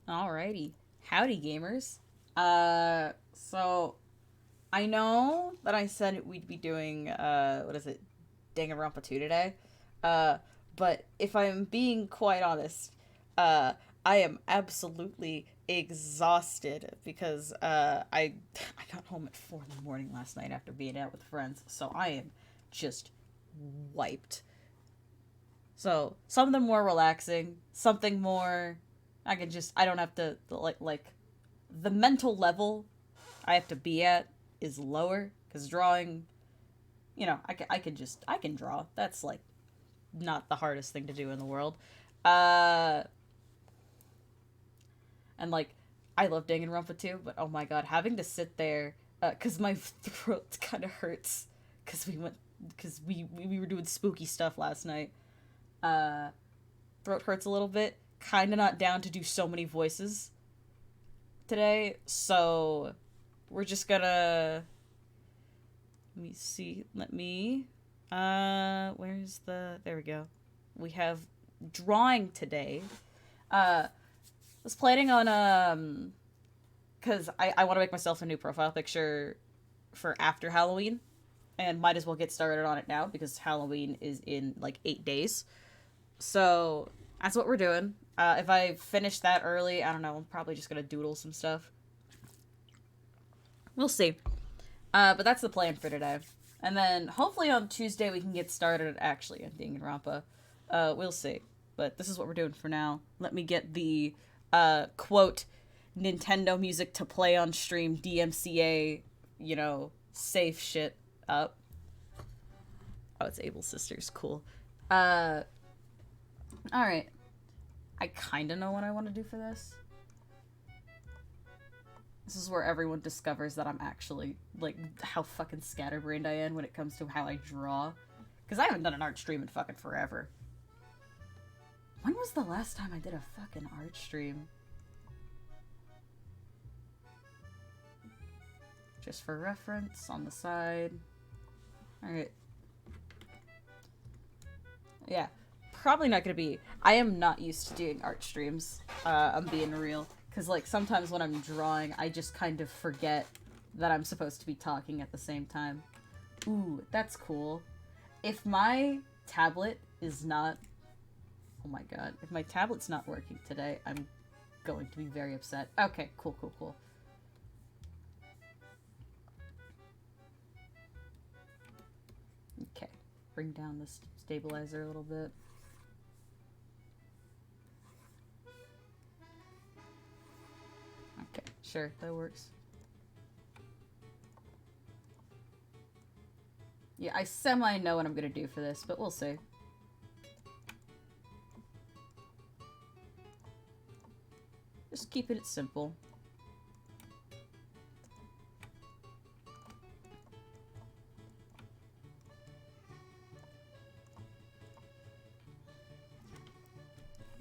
Alrighty. Howdy, gamers. So I know that I said we'd be doing, what is it, Danganronpa 2 today. Uh, but if I'm being quite honest, uh, I am absolutely exhausted because, I got home at 4 in the morning last night after being out with friends, so I am just wiped. So something more relaxing, something more I don't have to the mental level I have to be at is lower cuz drawing, I can draw. That's like not the hardest thing to do in the world. Uh and like I love Danganronpa too, but oh my god, having to sit there cuz my throat kind of hurts cuz we were doing spooky stuff last night. Uh Throat hurts a little bit. Kind of not down to do so many voices today, so we're just gonna. Let me see. Let me. Where's the. There we go. We have drawing today. I was planning on, because I want to make myself a new profile picture for after Halloween, and might as well get started on it now because Halloween is in like 8 days. So that's what we're doing. If I finish that early, I don't know. I'm probably just gonna doodle some stuff. We'll see. But that's the plan for today. And then hopefully on Tuesday we can get started actually on Danganronpa. We'll see. But this is what we're doing for now. Let me get the quote Nintendo music to play on stream DMCA, safe shit up. Oh, it's Able Sisters. Cool. Uh, all right. I kind of know what I want to do for this. This is where everyone discovers that I'm actually, like, how fucking scatterbrained I am when it comes to how I draw. Because I haven't done an art stream in fucking forever. When was the last time I did a fucking art stream? Just for reference, on the side. Alright. Yeah. Probably not gonna be. I am not used to doing art streams. I'm being real. Because, like, sometimes when I'm drawing, I just kind of forget that I'm supposed to be talking at the same time. Ooh, that's cool. If my tablet is not. Oh my god. If my tablet's not working today, I'm going to be very upset. Okay, cool, cool, cool. Okay. Bring down the stabilizer a little bit. Okay, sure, that works. Yeah, I semi know what I'm gonna do for this, but we'll see. Just keeping it simple.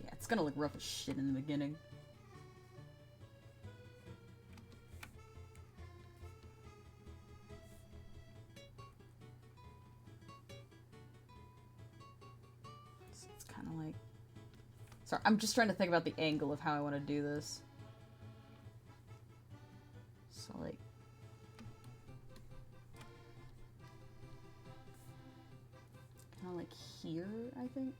Yeah, it's gonna look rough as shit in the beginning. It's kind of like... Sorry, I'm just trying to think about the angle of how I want to do this. So, like... Kind of like here, I think?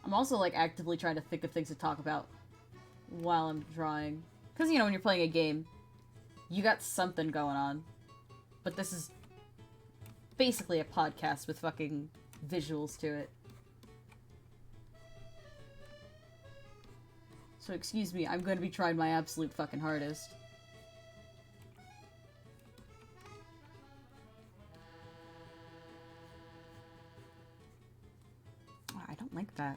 I'm also, like, actively trying to think of things to talk about while I'm drawing. Because, when you're playing a game, you got something going on. But this is basically a podcast with fucking visuals to it. So excuse me, I'm going to be trying my absolute fucking hardest. Oh, I don't like that.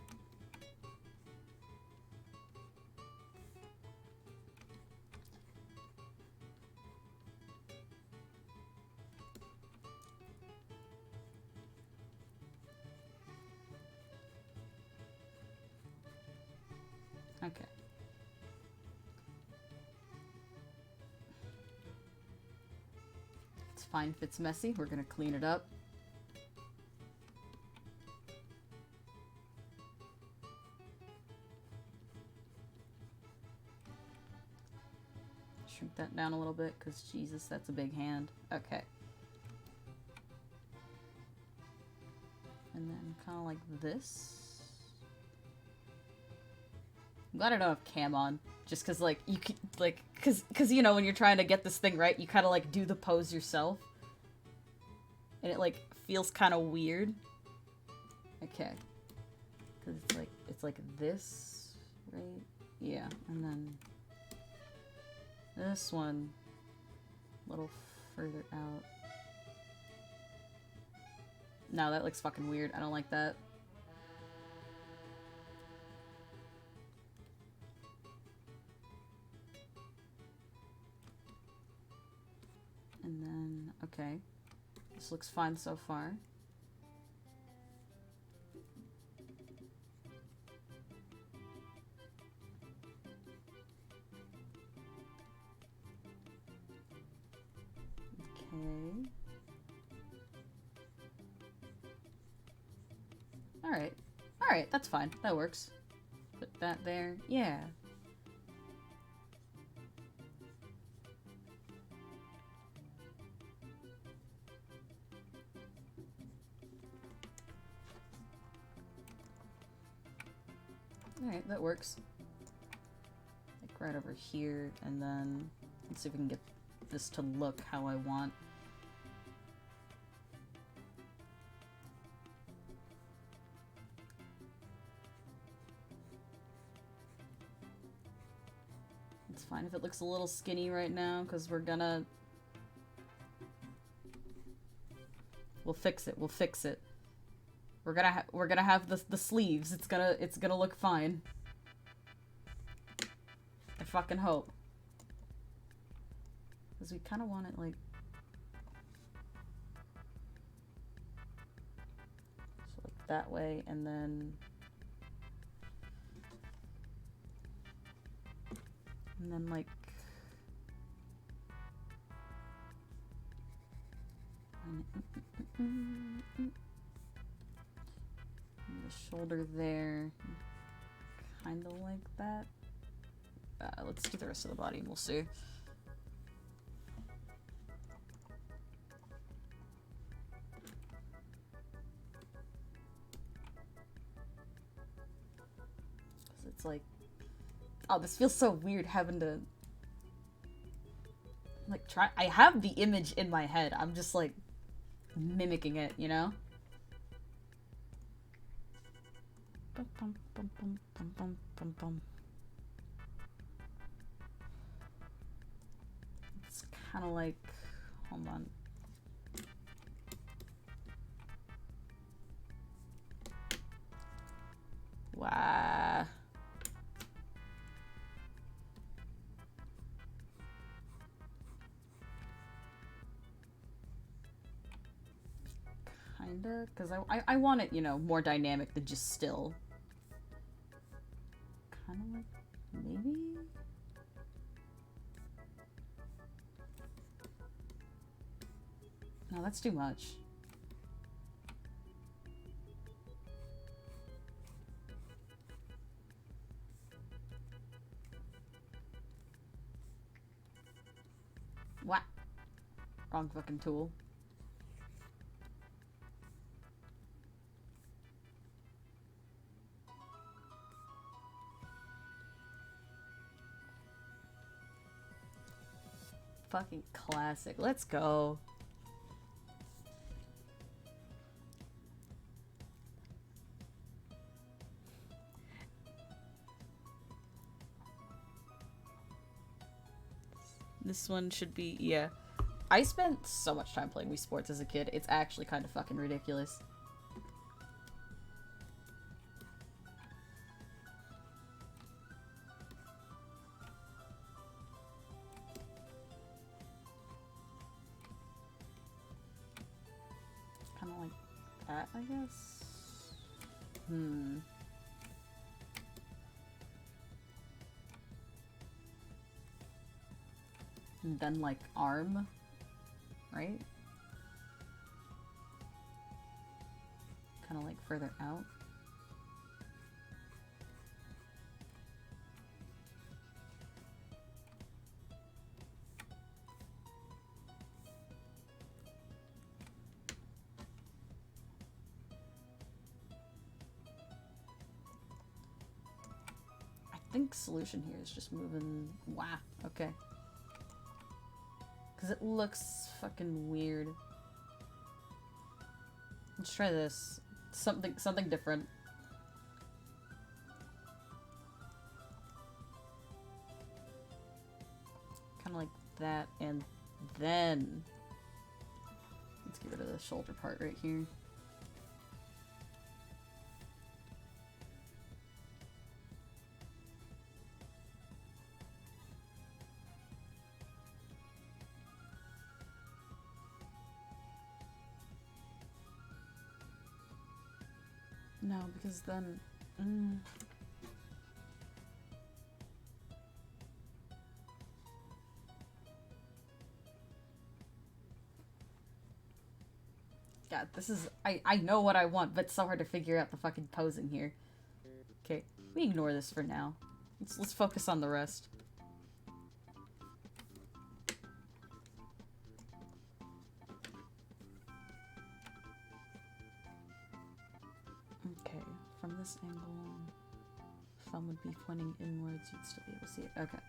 Okay. It's fine if it's messy. We're gonna clean it up. shrink that down a little bit, because Jesus, that's a big hand. Okay. And then kind of like this. I'm glad I don't have cam on. Just because, like, you could, like, because, you know, when you're trying to get this thing right, you kind of, like, do the pose yourself. And it, like, feels kind of weird. Okay. Because it's like this, right? Yeah, and then this one a little further out. No, that looks fucking weird. I don't like that. And then, okay. This looks fine so far. Okay. Alright. Alright, that's fine. That works. Put that there. Yeah. Alright, that works. Like right over here, and then let's see if we can get this to look how I want. It's fine if it looks a little skinny right now, because we'll fix it. We'll fix it. We're gonna have the sleeves. It's gonna look fine. I fucking hope. Because we kind of want it like so, like that way, and then like the shoulder there, kind of like that. Let's do the rest of the body and we'll see. It's like, oh, this feels so weird having to like try. I have the image in my head. I'm just like mimicking it, you know? It's kind of like, hold on. Wow. Kinda, because I want it, you know, more dynamic than just still. Kind of like, maybe? No, that's too much. What? Wrong fucking tool. Fucking classic. Let's go. This one should be, yeah. I spent so much time playing Wii Sports as a kid. It's actually kind of fucking ridiculous. Kind of like that, I guess. And then like arm, right? Kind of like further out. think solution here is just moving... Wow, okay. Because it looks fucking weird. Let's try this. Something different. Kind of like that, and then... Let's get rid of the shoulder part right here. No, because then... God, this is... I know what I want, but it's so hard to figure out the fucking posing here. Okay, we ignore this for now. Let's focus on the rest. Okay, from this angle, thumb would be pointing inwards, you'd still be able to see it. Okay.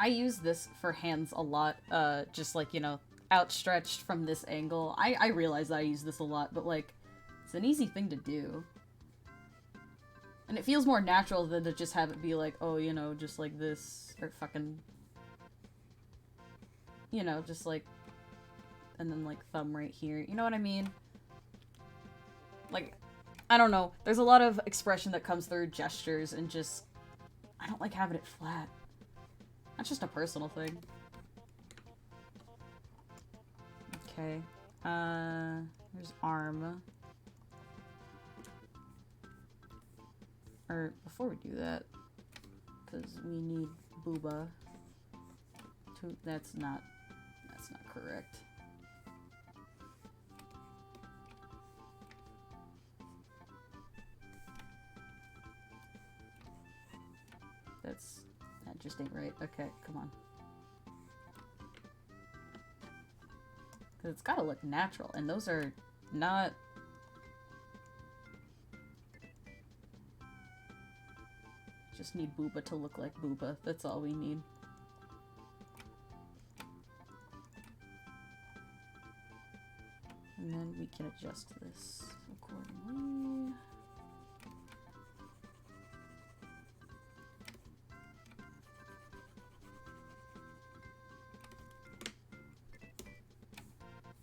I use this for hands a lot, just like, you know, outstretched from this angle. I realize that I use this a lot, but like, it's an easy thing to do. And it feels more natural than to just have it be like, oh, you know, just like this, or fucking, you know, just like, and then like thumb right here, you know what I mean? Like, I don't know, there's a lot of expression that comes through gestures and just, I don't like having it flat. That's just a personal thing. Okay. There's arm. Or, before we do that, because we need booba. That's not correct. That just ain't right. Okay, come on. Because it's gotta look natural, and those are not... Just need booba to look like booba. That's all we need. And then we can adjust this accordingly.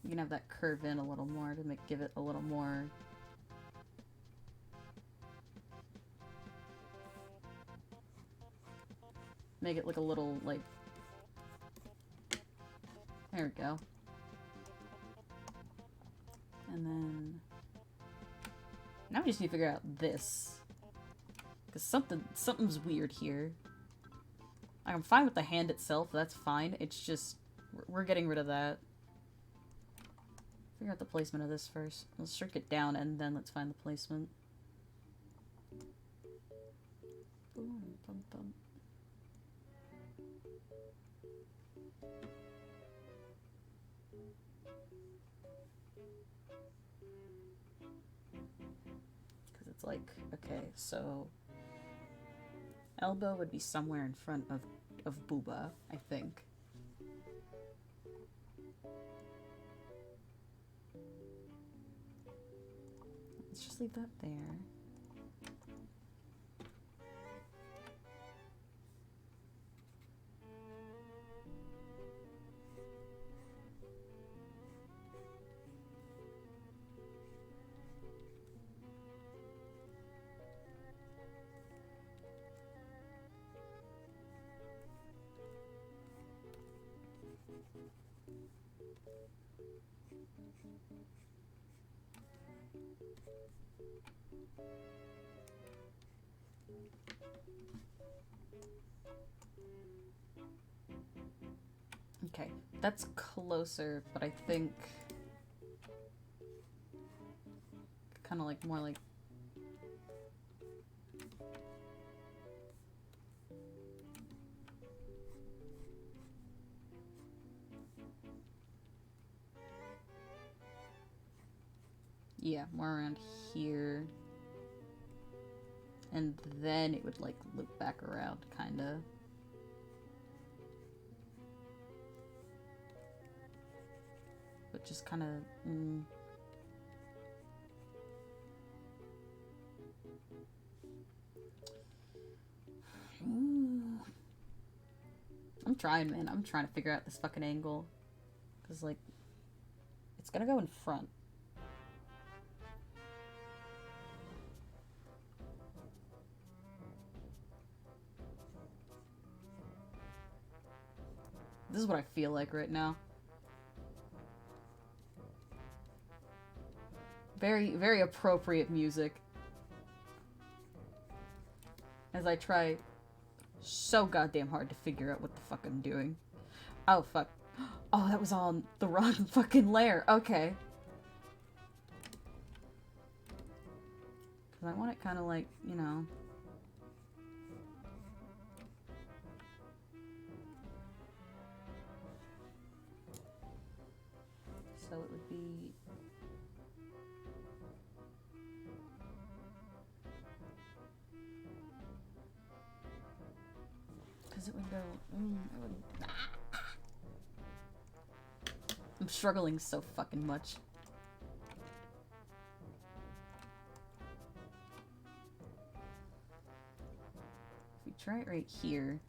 You can have that curve in a little more to give it a little more... Make it look a little, like... There we go. And then... Now we just need to figure out this. Because something's weird here. Like, I'm fine with the hand itself, that's fine. It's just... We're getting rid of that. Figure out the placement of this first. Let's shrink it down and then let's find the placement. Boom, bum, bum. Because it's like, okay, so elbow would be somewhere in front of booba, I think. Let's just leave that there. Okay, that's closer, but I think kind of like more like... Yeah, more around here. And then it would, like, loop back around, kinda. But just kinda... I'm trying, man. I'm trying to figure out this fucking angle. Because, like, it's gonna go in front. This is what I feel like right now. Very, very appropriate music. As I try so goddamn hard to figure out what the fuck I'm doing. Oh, fuck. Oh, that was on the wrong fucking layer. Okay. Because I want it kind of like, you know... So it would be... Because it would go... it would... I'm struggling so fucking much. If we try it right here...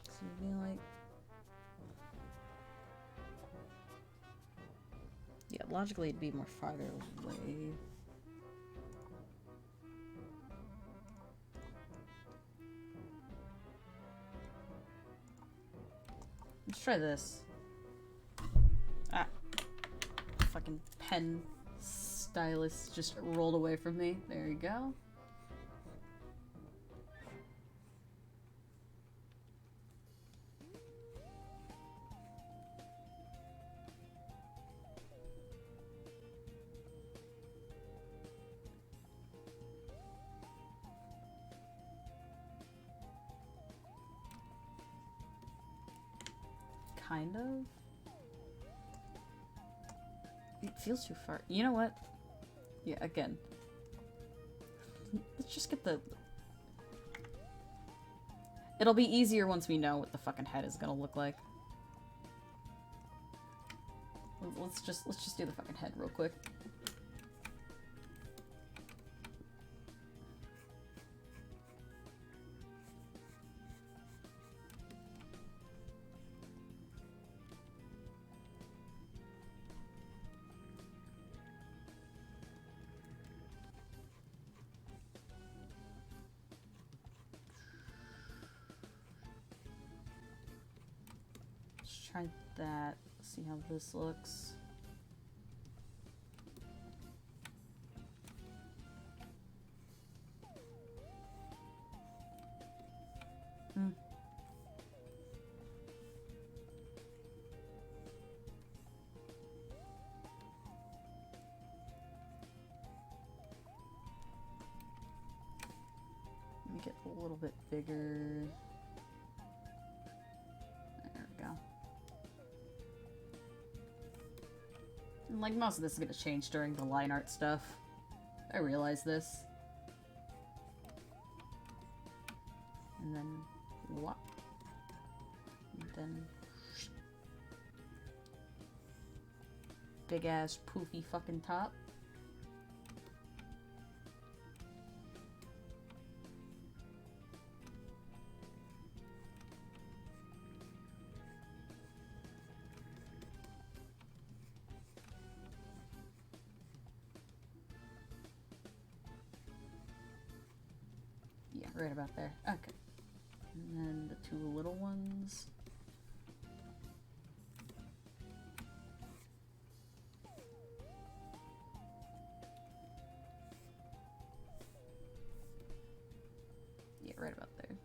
So it'd be like... Yeah, logically it'd be more farther away. Let's try this. Ah. Fucking pen stylus just rolled away from me. There you go. Kind of. It feels too far. You know what? Yeah, again. Let's just get the... It'll be easier once we know what the fucking head is gonna look like. Let's just do the fucking head real quick. Try that. See how this looks. Let me get a little bit bigger. There we go. And like most of this is gonna change during the line art stuff. I realize this. And then what? And then big ass poofy fucking top. Yeah, right about there. Okay. And then the two little ones. Yeah, right about there.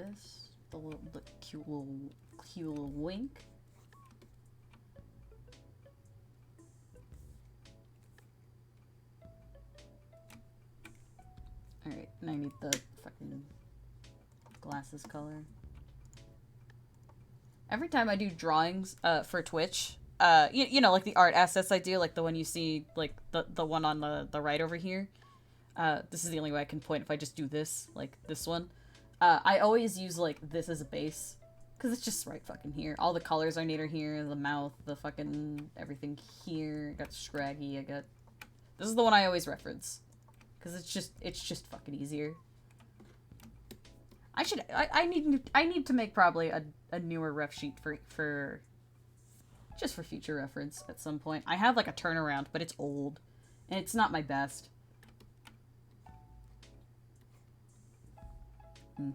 this. The cute little wink. Alright, and I need the fucking glasses color. Every time I do drawings for Twitch, you know, like the art assets I do, like the one you see, like the one on the right over here. This is the only way I can point if I just do this, like this one. I always use like this as a base, because it's just right fucking here. All the colors I need are here, the mouth, the fucking everything here. I got Scraggy, I got... This is the one I always reference. Because it's just fucking easier. I need to make probably a newer ref sheet for just for future reference at some point. I have like a turnaround, but it's old. And it's not my best. Hmm.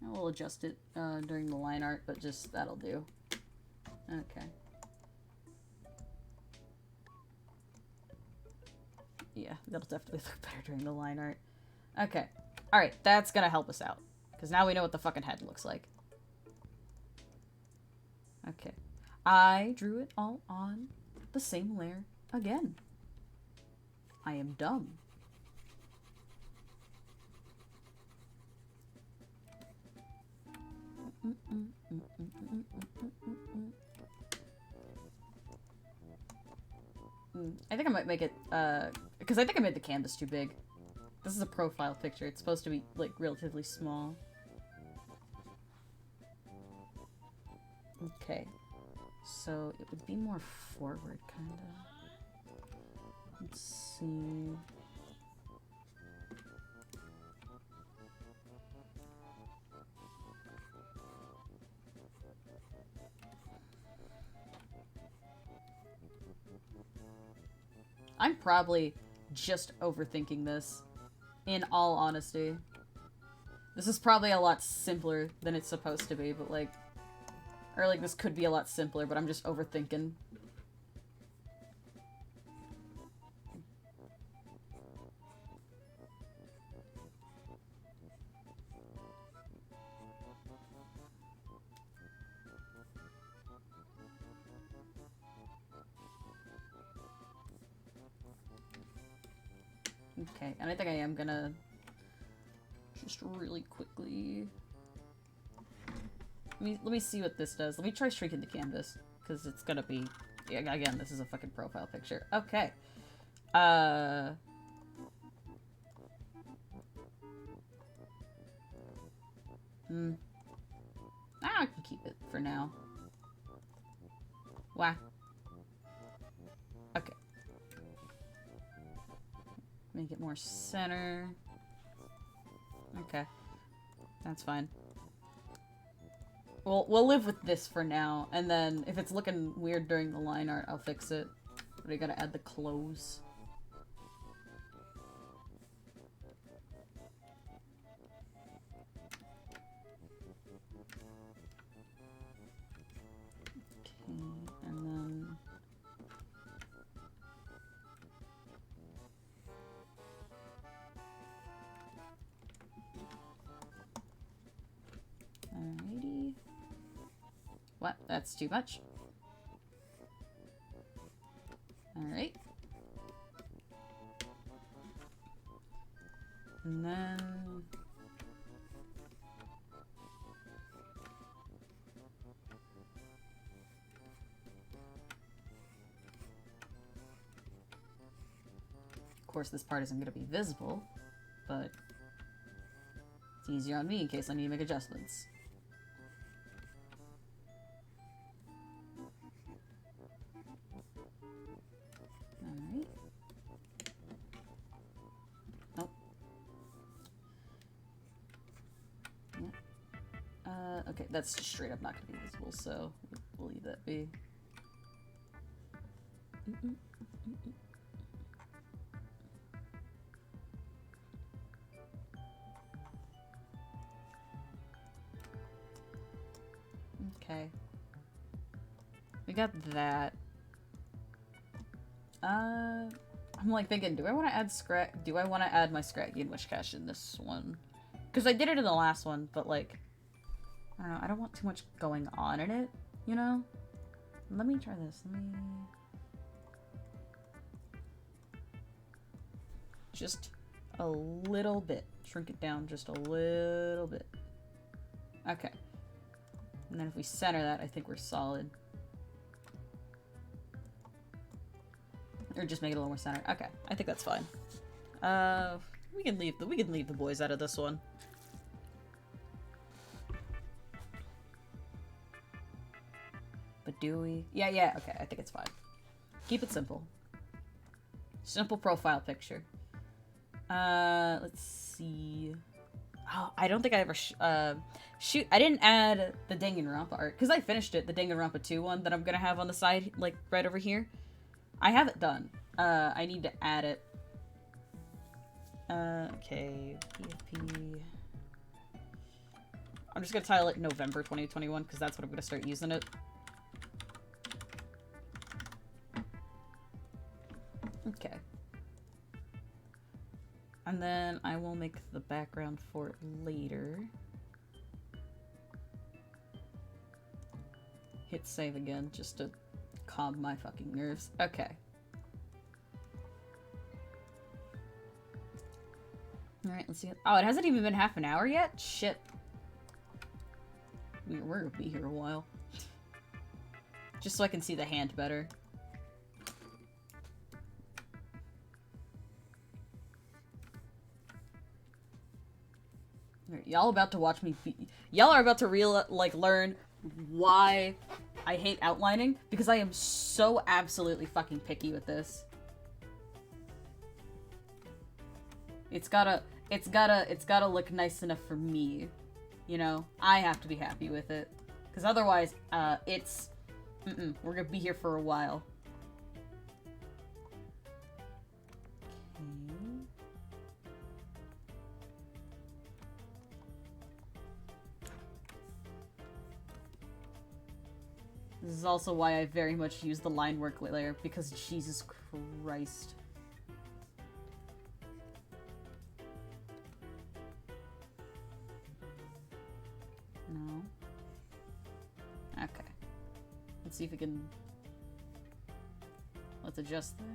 I will adjust it during the line art, but just that'll do. Okay. Yeah, that'll definitely look better during the line art. Okay. Alright, that's gonna help us out. Because now we know what the fucking head looks like. Okay. I drew it all on the same layer again. I am dumb. I think I might make it, because I think I made the canvas too big. This is a profile picture. It's supposed to be, like, relatively small. Okay. So, it would be more forward, kinda. Let's see... I'm probably just overthinking this, in all honesty. This is probably a lot simpler than it's supposed to be, but like... Or like, this could be a lot simpler, but I'm just overthinking. Okay, and I think I am gonna just really quickly... Let me see what this does. Let me try shrinking the canvas, because it's gonna be... Yeah, again, this is a fucking profile picture. Okay. I can keep it for now. Wow. Okay. Make it more center. Okay. That's fine. We'll live with this for now, and then if it's looking weird during the line art, I'll fix it. But I gotta add the clothes. Okay, and then... Alrighty. What? That's too much. Alright. And then... Of course, this part isn't going to be visible, but it's easier on me in case I need to make adjustments. Alright. Oh. Yeah. Okay, that's just straight up not going to be visible, so we'll leave that be. We got that. I'm like thinking, do I want to add my Scraggy and Witchcash in this one? Because I did it in the last one, but like, I don't know, I don't want too much going on in it, you know? Let me try this. Let me... Just a little bit. Shrink it down just a little bit. Okay. And then if we center that, I think we're solid. Or just make it a little more centered. Okay, I think that's fine. We can leave the boys out of this one. But do we? Yeah, okay, I think it's fine. Keep it simple. Simple profile picture. Let's see. Oh, I don't think I ever shoot. I didn't add the Danganronpa art because I finished it, the Danganronpa 2 one that I'm gonna have on the side, like right over here. I have it done. I need to add it. Okay, PFP. I'm just gonna title it November 2021 because that's what I'm gonna start using it. Okay. And then I will make the background for it later. Hit save again just to calm my fucking nerves. Okay. Alright, let's see. Oh, it hasn't even been half an hour yet? Shit. We're gonna be here a while. Just so I can see the hand better. Y'all about to watch me y'all are about to learn why I hate outlining, because I am so absolutely fucking picky with this. It's gotta look nice enough for me. You know? I have to be happy with it. Because otherwise, we're gonna be here for a while. This is also why I very much use the line work layer, because Jesus Christ. No. Okay. Let's see if we can... Let's adjust that.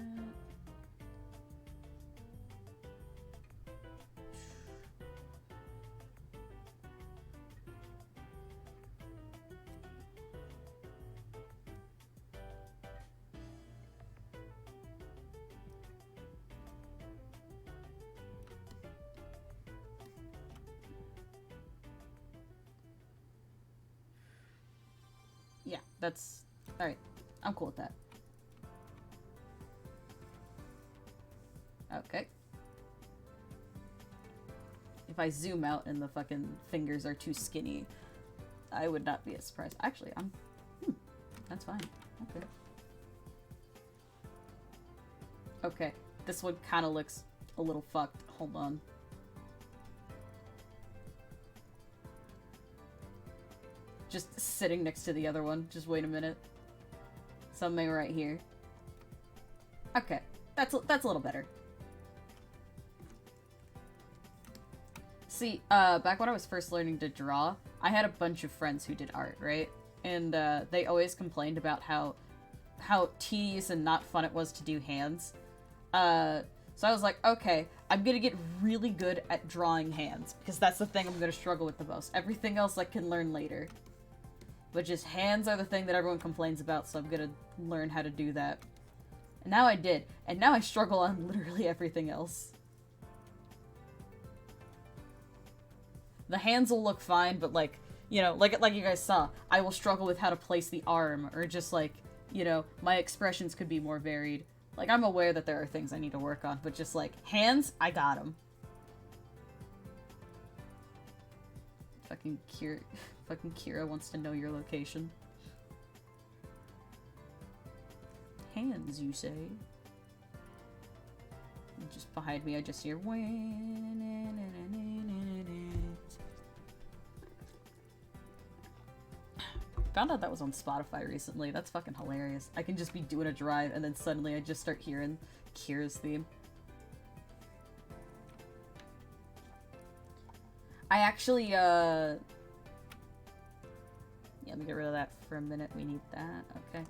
Yeah, that's... Alright. I'm cool with that. Okay. If I zoom out and the fucking fingers are too skinny, I would not be as surprised. Actually, that's fine. Okay. Okay. This one kind of looks a little fucked. Hold on. Just sitting next to the other one. Just wait a minute. Something right here. Okay. That's a little better. See, back when I was first learning to draw, I had a bunch of friends who did art, right? And, they always complained about how tedious and not fun it was to do hands. So I was like, okay, I'm gonna get really good at drawing hands, because that's the thing I'm gonna struggle with the most. Everything else I can learn later. But just hands are the thing that everyone complains about, so I'm gonna learn how to do that. And now I did. And now I struggle on literally everything else. The hands will look fine, but like, you know, like you guys saw, I will struggle with how to place the arm, or just like, you know, my expressions could be more varied. Like, I'm aware that there are things I need to work on, but just like, hands, I got them. Fucking Kira wants to know your location. Hands, you say? Just behind me, I just hear... found out that was on Spotify recently. That's fucking hilarious. I can just be doing a drive and then suddenly I just start hearing Kira's theme. I actually, yeah, let me get rid of that for a minute. We need that. Okay.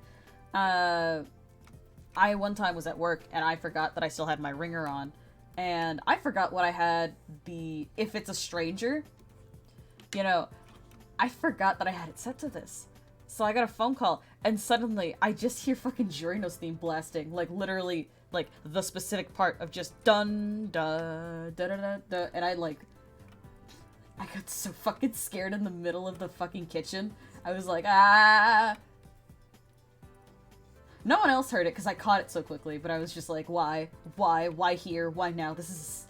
I one time was at work and I forgot that I still had my ringer on. And I forgot what I had the if it's a stranger. You know, I forgot that I had it set to this. So I got a phone call and suddenly I just hear fucking Jurino's theme blasting. Like literally like the specific part of just dun da da da da da, and I got so fucking scared in the middle of the fucking kitchen. I was like, ah. No one else heard it because I caught it so quickly, but I was just like, why? Why? Why here? Why now? This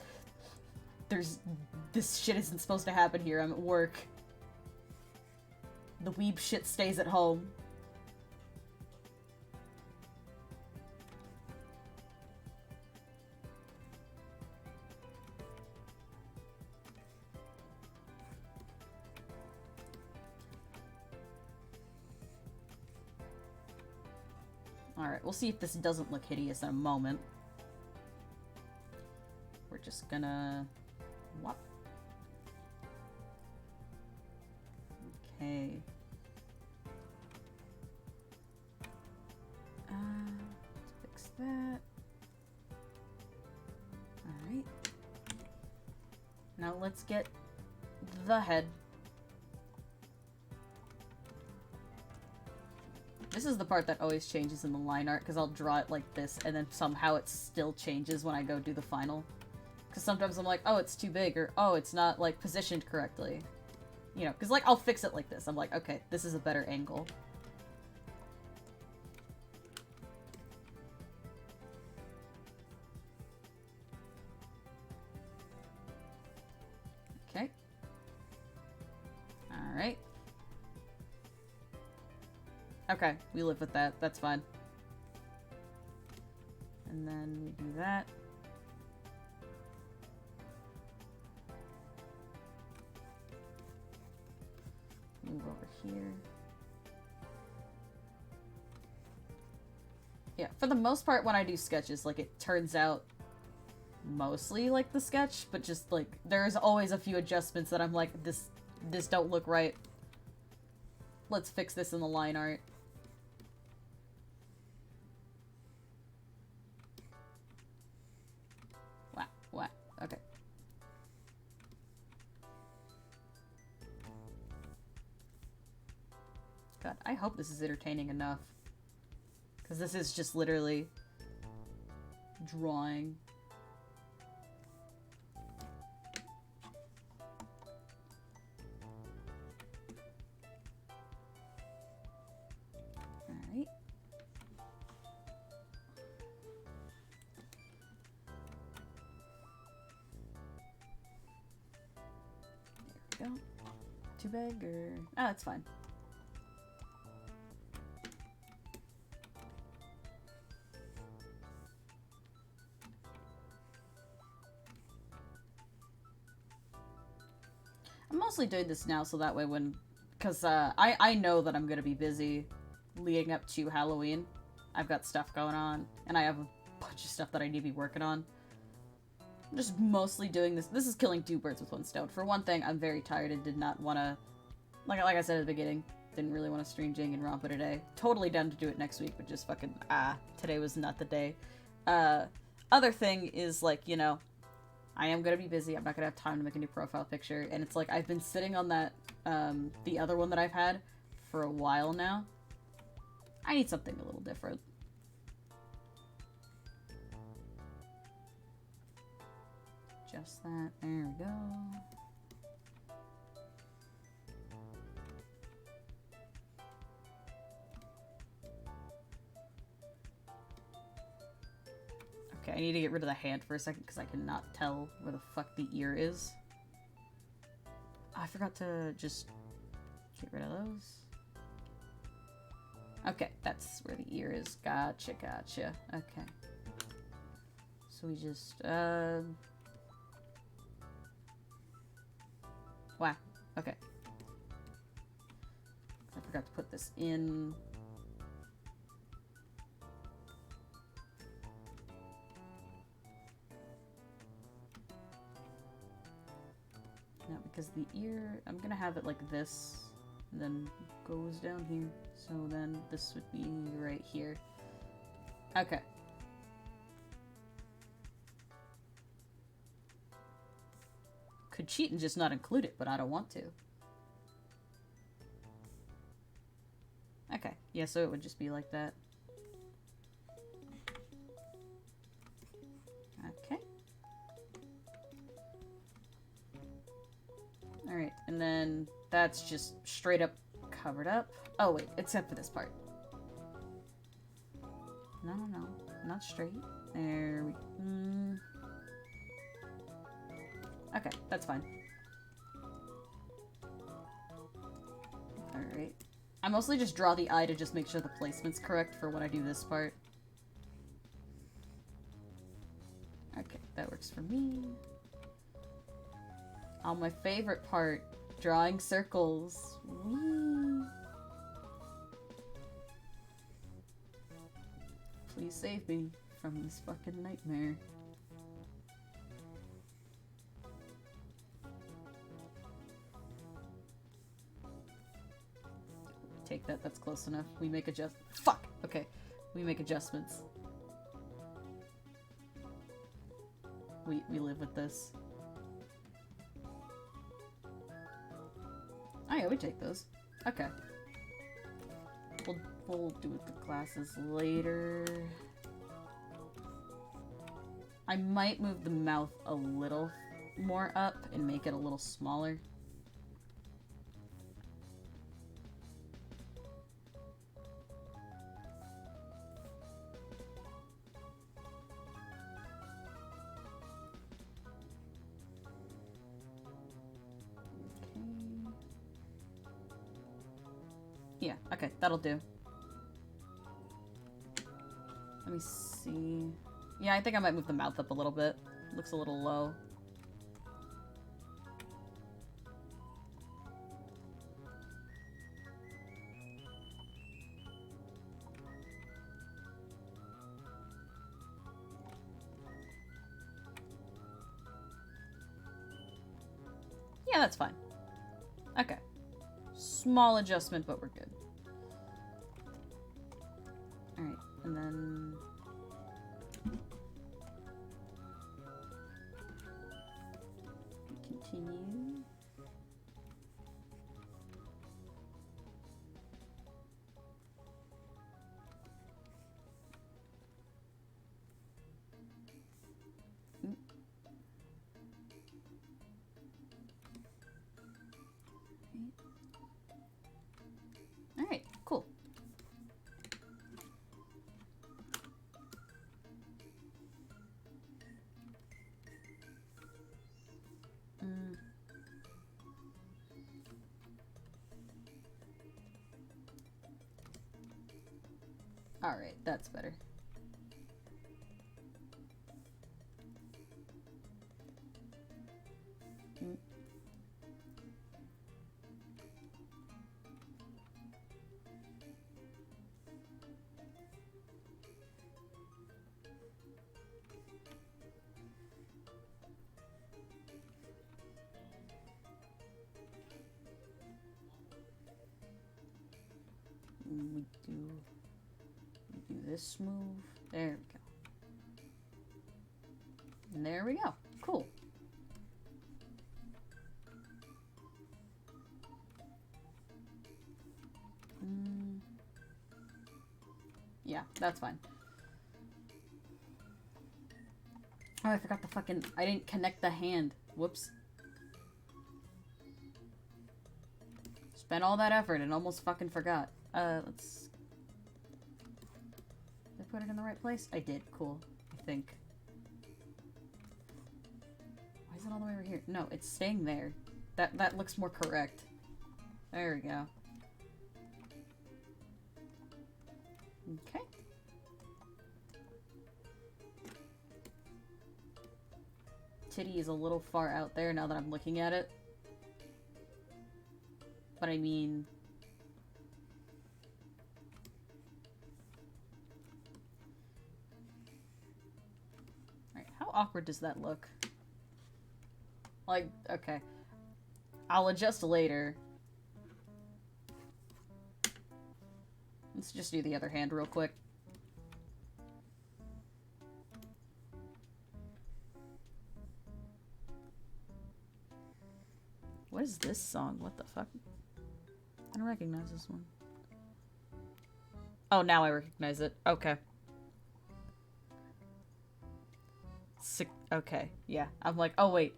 shit isn't supposed to happen here. I'm at work. The weeb shit stays at home. Alright, we'll see if this doesn't look hideous in a moment. We're just gonna... What? Okay. Let's fix that. Alright. Now let's get the head. This is the part that always changes in the line art, because I'll draw it like this, and then somehow it still changes when I go do the final. Because sometimes I'm like, oh, it's too big, or oh, it's not, like, positioned correctly. You know, because, like, I'll fix it like this. I'm like, okay, this is a better angle. Okay. Alright. Okay, we live with that. That's fine. And then we do that. Move over here. Yeah, for the most part when I do sketches, like, it turns out mostly like the sketch, but just, like, there's always a few adjustments that I'm like, this don't look right. Let's fix this in the line art. What? Okay. God, I hope this is entertaining enough. Because this is just literally drawing. Alright. There we go. Too big or... Oh, it's fine. I'm mostly doing this now so that way when... Because I know that I'm going to be busy leading up to Halloween. I've got stuff going on, and I have a bunch of stuff that I need to be working on. I'm just mostly doing this. This is killing two birds with one stone. For one thing, I'm very tired and did not want to... Like I said at the beginning, didn't really want to stream Danganronpa today. Totally down to do it next week, but just fucking, today was not the day. Other thing is, like, you know, I am gonna be busy. I'm not gonna have time to make a new profile picture. And it's like, I've been sitting on that, the other one that I've had for a while now. I need something a little different. Just that. There we go. Okay, I need to get rid of the hand for a second because I cannot tell where the fuck the ear is. Oh, I forgot to just get rid of those. Okay, that's where the ear is. Gotcha, gotcha. Okay. So we just, wow. Okay. I forgot to put this in. Now, because the ear, I'm gonna have it like this, and then goes down here. So then this would be right here. Okay. Could cheat and just not include it, but I don't want to. Okay, yeah, so it would just be like that. Okay. Alright, and then that's just straight up covered up. Oh, wait, except for this part. No, not straight. There we go. Okay, that's fine. Alright. I mostly just draw the eye to just make sure the placement's correct for when I do this part. Okay, that works for me. Oh, my favorite part. Drawing circles. Whee! Please save me from this fucking nightmare. Take that, that's close enough. We make fuck! Okay. We make adjustments. We live with this. Oh yeah, we take those. Okay. We'll do it the glasses later. I might move the mouth a little more up and make it a little smaller. Yeah, okay, that'll do. Let me see. Yeah, I think I might move the mouth up a little bit. Looks a little low. Yeah, that's fine. Okay. Small adjustment, but we're good. Alright, and then... continue. Alright, cool. Alright, that's better. We do this move. There we go. And there we go. Cool. Yeah, that's fine. Oh, I forgot the fucking... I didn't connect the hand. Whoops. Spent all that effort and almost fucking forgot. Let's... Did I put it in the right place? I did. Cool. I think. Why is it all the way over here? No, it's staying there. That looks more correct. There we go. Okay. Titty is a little far out there now that I'm looking at it. But I mean... awkward does that look? Like, okay. I'll adjust later. Let's just do the other hand real quick. What is this song? What the fuck? I don't recognize this one. Oh, now I recognize it. Okay. Okay, yeah. I'm like, oh wait.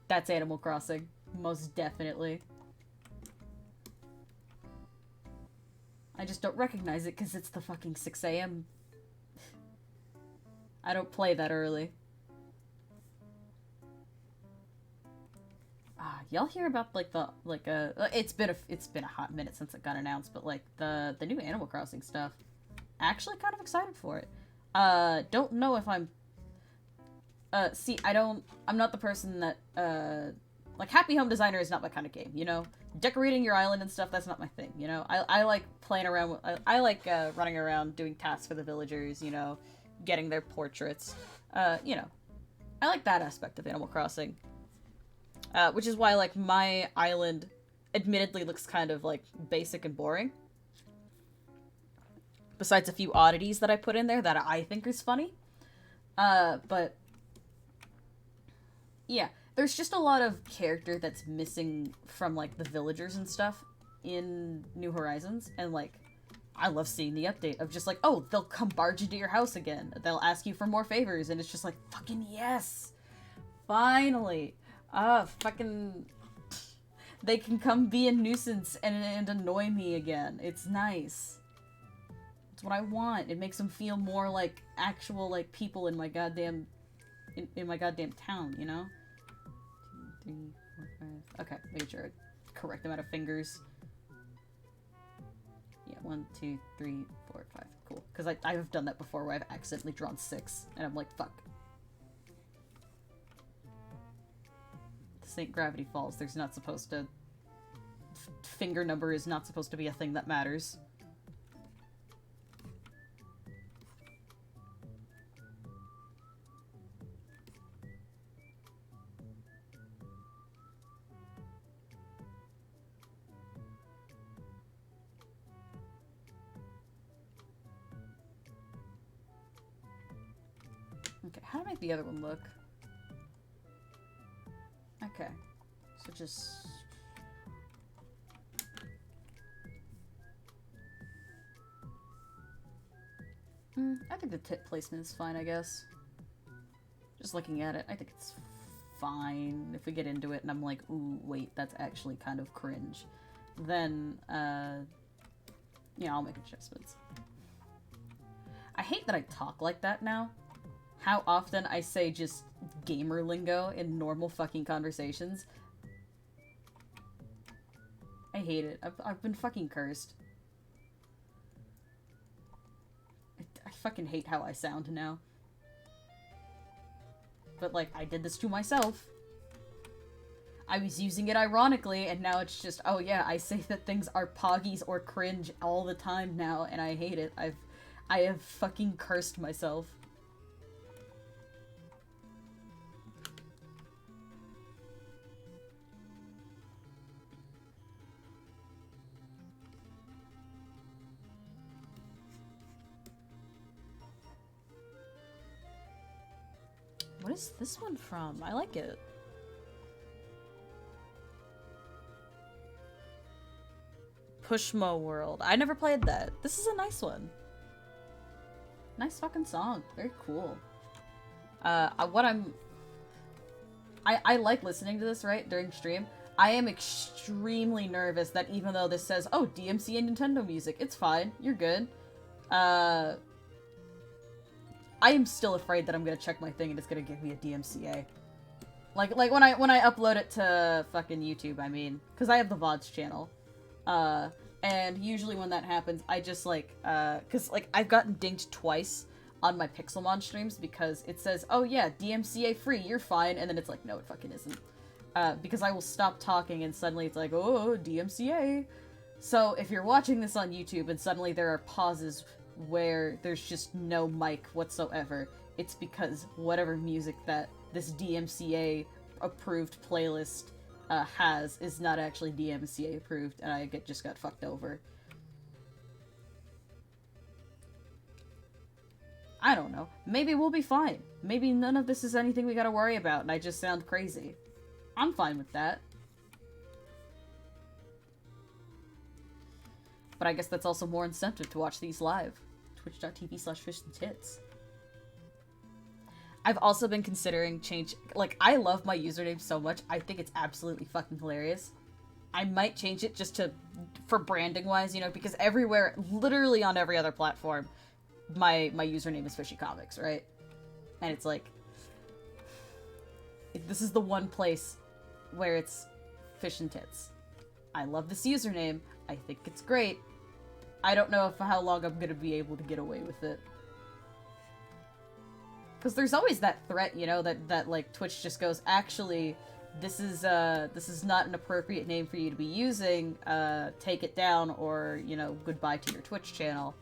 That's Animal Crossing. Most definitely. I just don't recognize it because it's the fucking 6 a.m. I don't play that early. Y'all hear about like the it's been a hot minute since it got announced, but like the new Animal Crossing stuff. Actually kind of excited for it. Don't know if I'm see, I'm not the person that like Happy Home Designer is not my kind of game, you know? Decorating your island and stuff, that's not my thing, you know? I like playing around with, I like running around doing tasks for the villagers, you know, getting their portraits. You know, I like that aspect of Animal Crossing. Which is why, like, my island admittedly looks kind of, like, basic and boring. Besides a few oddities that I put in there that I think is funny. But yeah, there's just a lot of character that's missing from, like, the villagers and stuff in New Horizons. And, like, I love seeing the update of just like, oh, they'll come barge into your house again. They'll ask you for more favors. And it's just like, fucking yes! Finally! Fucking... They can come be a nuisance and annoy me again. It's nice. It's what I want. It makes them feel more like actual, like, people in my goddamn... In my goddamn town, you know? 2, 3, 4, 5... Okay, made sure. Correct amount of fingers. Yeah, 1, 2, 3, 4, 5. Cool. Because I've done that before where I've accidentally drawn 6. And I'm like, fuck. St. Gravity Falls, there's not supposed to... Finger number is not supposed to be a thing that matters. Okay, how to make the other one look? Okay, so just... I think the tip placement is fine, I guess. Just looking at it, I think it's fine. If we get into it and I'm like, ooh, wait, that's actually kind of cringe, then, yeah, I'll make adjustments. I hate that I talk like that now. How often I say just gamer lingo in normal fucking conversations. I hate it. I've been fucking cursed. I fucking hate how I sound now. But, like, I did this to myself. I was using it ironically, and now it's just, oh yeah, I say that things are poggies or cringe all the time now, and I hate it. I have fucking cursed myself. What is this one from? I like it. Pushmo World. I never played that. This is a nice one. Nice fucking song. Very cool. I like listening to this, right, during stream. I am extremely nervous that even though this says, oh, DMCA Nintendo music, it's fine. You're good. I am still afraid that I'm gonna check my thing and it's gonna give me a DMCA. Like when I upload it to fucking YouTube, I mean, because I have the VODs channel. And usually when that happens, I just like, because like I've gotten dinged twice on my Pixelmon streams because it says, oh yeah, DMCA free, you're fine, and then it's like, no, it fucking isn't. Because I will stop talking and suddenly it's like, oh, DMCA. So if you're watching this on YouTube and suddenly there are pauses where there's just no mic whatsoever, it's because whatever music that this DMCA approved playlist has is not actually DMCA approved, and I just got fucked over. I don't know. Maybe we'll be fine. Maybe none of this is anything we gotta worry about, and I just sound crazy. I'm fine with that. But I guess that's also more incentive to watch these live. Twitch.tv/fishandtits. I've also been considering change. Like, I love my username so much. I think it's absolutely fucking hilarious. I might change it just for branding wise, you know, because everywhere, literally on every other platform, my username is Fishy Comics, right? And it's like, this is the one place where it's Fish and Tits. I love this username. I think it's great. I don't know how long I'm gonna be able to get away with it. Because there's always that threat, you know, that like Twitch just goes, actually, this is not an appropriate name for you to be using. Take it down, or, you know, goodbye to your Twitch channel.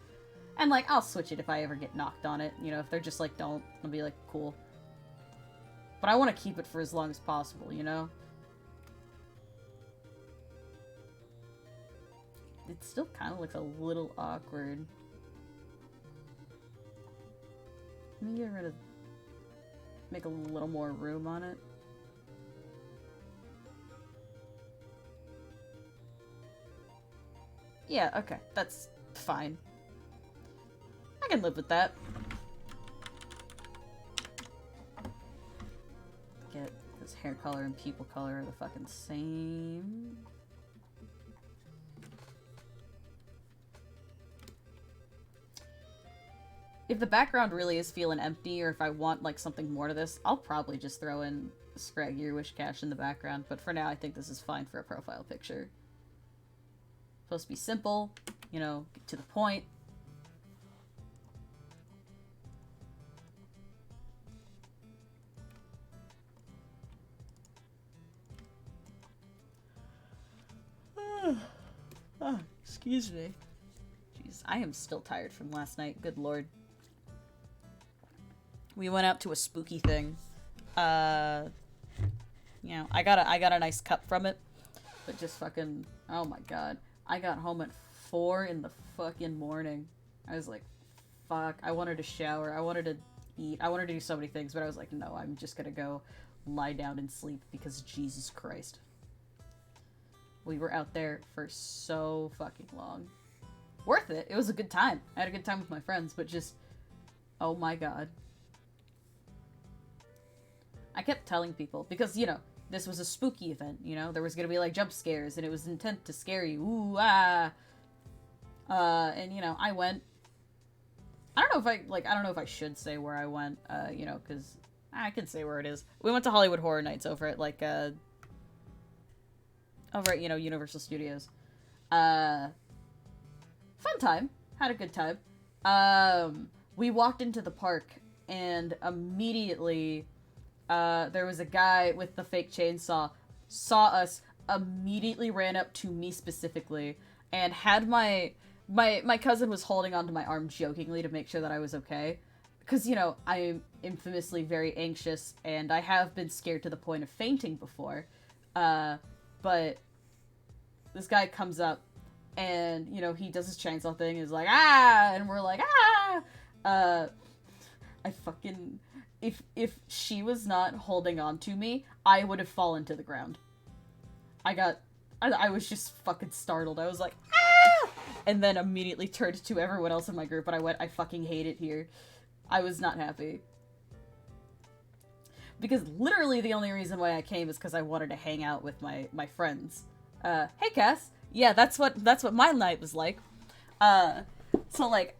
And like, I'll switch it if I ever get knocked on it. You know, if they're just like, don't, I'll be like, cool. But I want to keep it for as long as possible, you know? It still kind of looks a little awkward. Let me get rid of... make a little more room on it. Yeah, okay. That's fine. I can live with that. Get this hair color and pupil color are the fucking same. If the background really is feeling empty, or if I want, like, something more to this, I'll probably just throw in Scraggy or Wishcash in the background, but for now I think this is fine for a profile picture. Supposed to be simple, you know, get to the point. Excuse me. Jeez, I am still tired from last night, good lord. We went out to a spooky thing. You know, I got a nice cup from it, but just fucking, oh my god. I got home at 4 in the fucking morning. I was like, fuck, I wanted to shower, I wanted to eat, I wanted to do so many things, but I was like, no, I'm just gonna go lie down and sleep because Jesus Christ. We were out there for so fucking long. Worth it. It was a good time. I had a good time with my friends, but just, oh my god. I kept telling people, because, you know, this was a spooky event, you know? There was gonna be, like, jump scares, and it was intent to scare you. Ooh, ah. And, you know, I went. I don't know if I should say where I went, you know, because I can say where it is. We went to Hollywood Horror Nights over at, like, over at, you know, Universal Studios. Fun time. Had a good time. We walked into the park, and immediately, there was a guy with the fake chainsaw, saw us, immediately ran up to me specifically, and had my cousin was holding onto my arm jokingly to make sure that I was okay. Because, you know, I am infamously very anxious, and I have been scared to the point of fainting before. But this guy comes up, and, you know, he does his chainsaw thing, and is like, ah! And we're like, ah! I fucking... If she was not holding on to me, I would have fallen to the ground. I was just fucking startled. I was like, ah! And then immediately turned to everyone else in my group, and I went, I fucking hate it here. I was not happy. Because literally the only reason why I came is because I wanted to hang out with my friends. Hey Cass. Yeah, that's what my night was like. So like,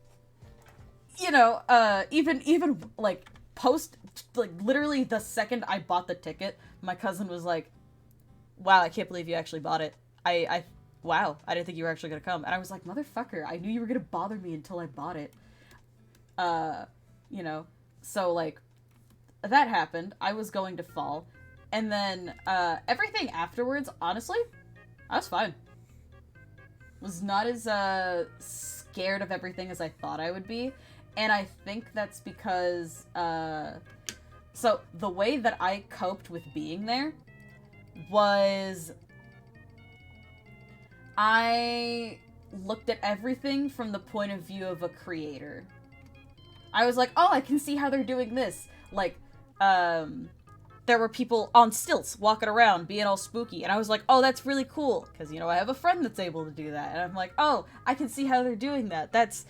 you know, even like post, like literally the second I bought the ticket, my cousin was like, wow, I can't believe you actually bought it. Wow, I didn't think you were actually gonna come. And I was like, motherfucker, I knew you were gonna bother me until I bought it. You know, so like, that happened. I was going to fall. And then, everything afterwards, honestly, I was fine. Was not as, scared of everything as I thought I would be. And I think that's because, so the way that I coped with being there was I looked at everything from the point of view of a creator. I was like, oh, I can see how they're doing this. Like, there were people on stilts walking around being all spooky, and I was like, oh, that's really cool, because, you know, I have a friend that's able to do that, and I'm like, oh, I can see how they're doing that. That's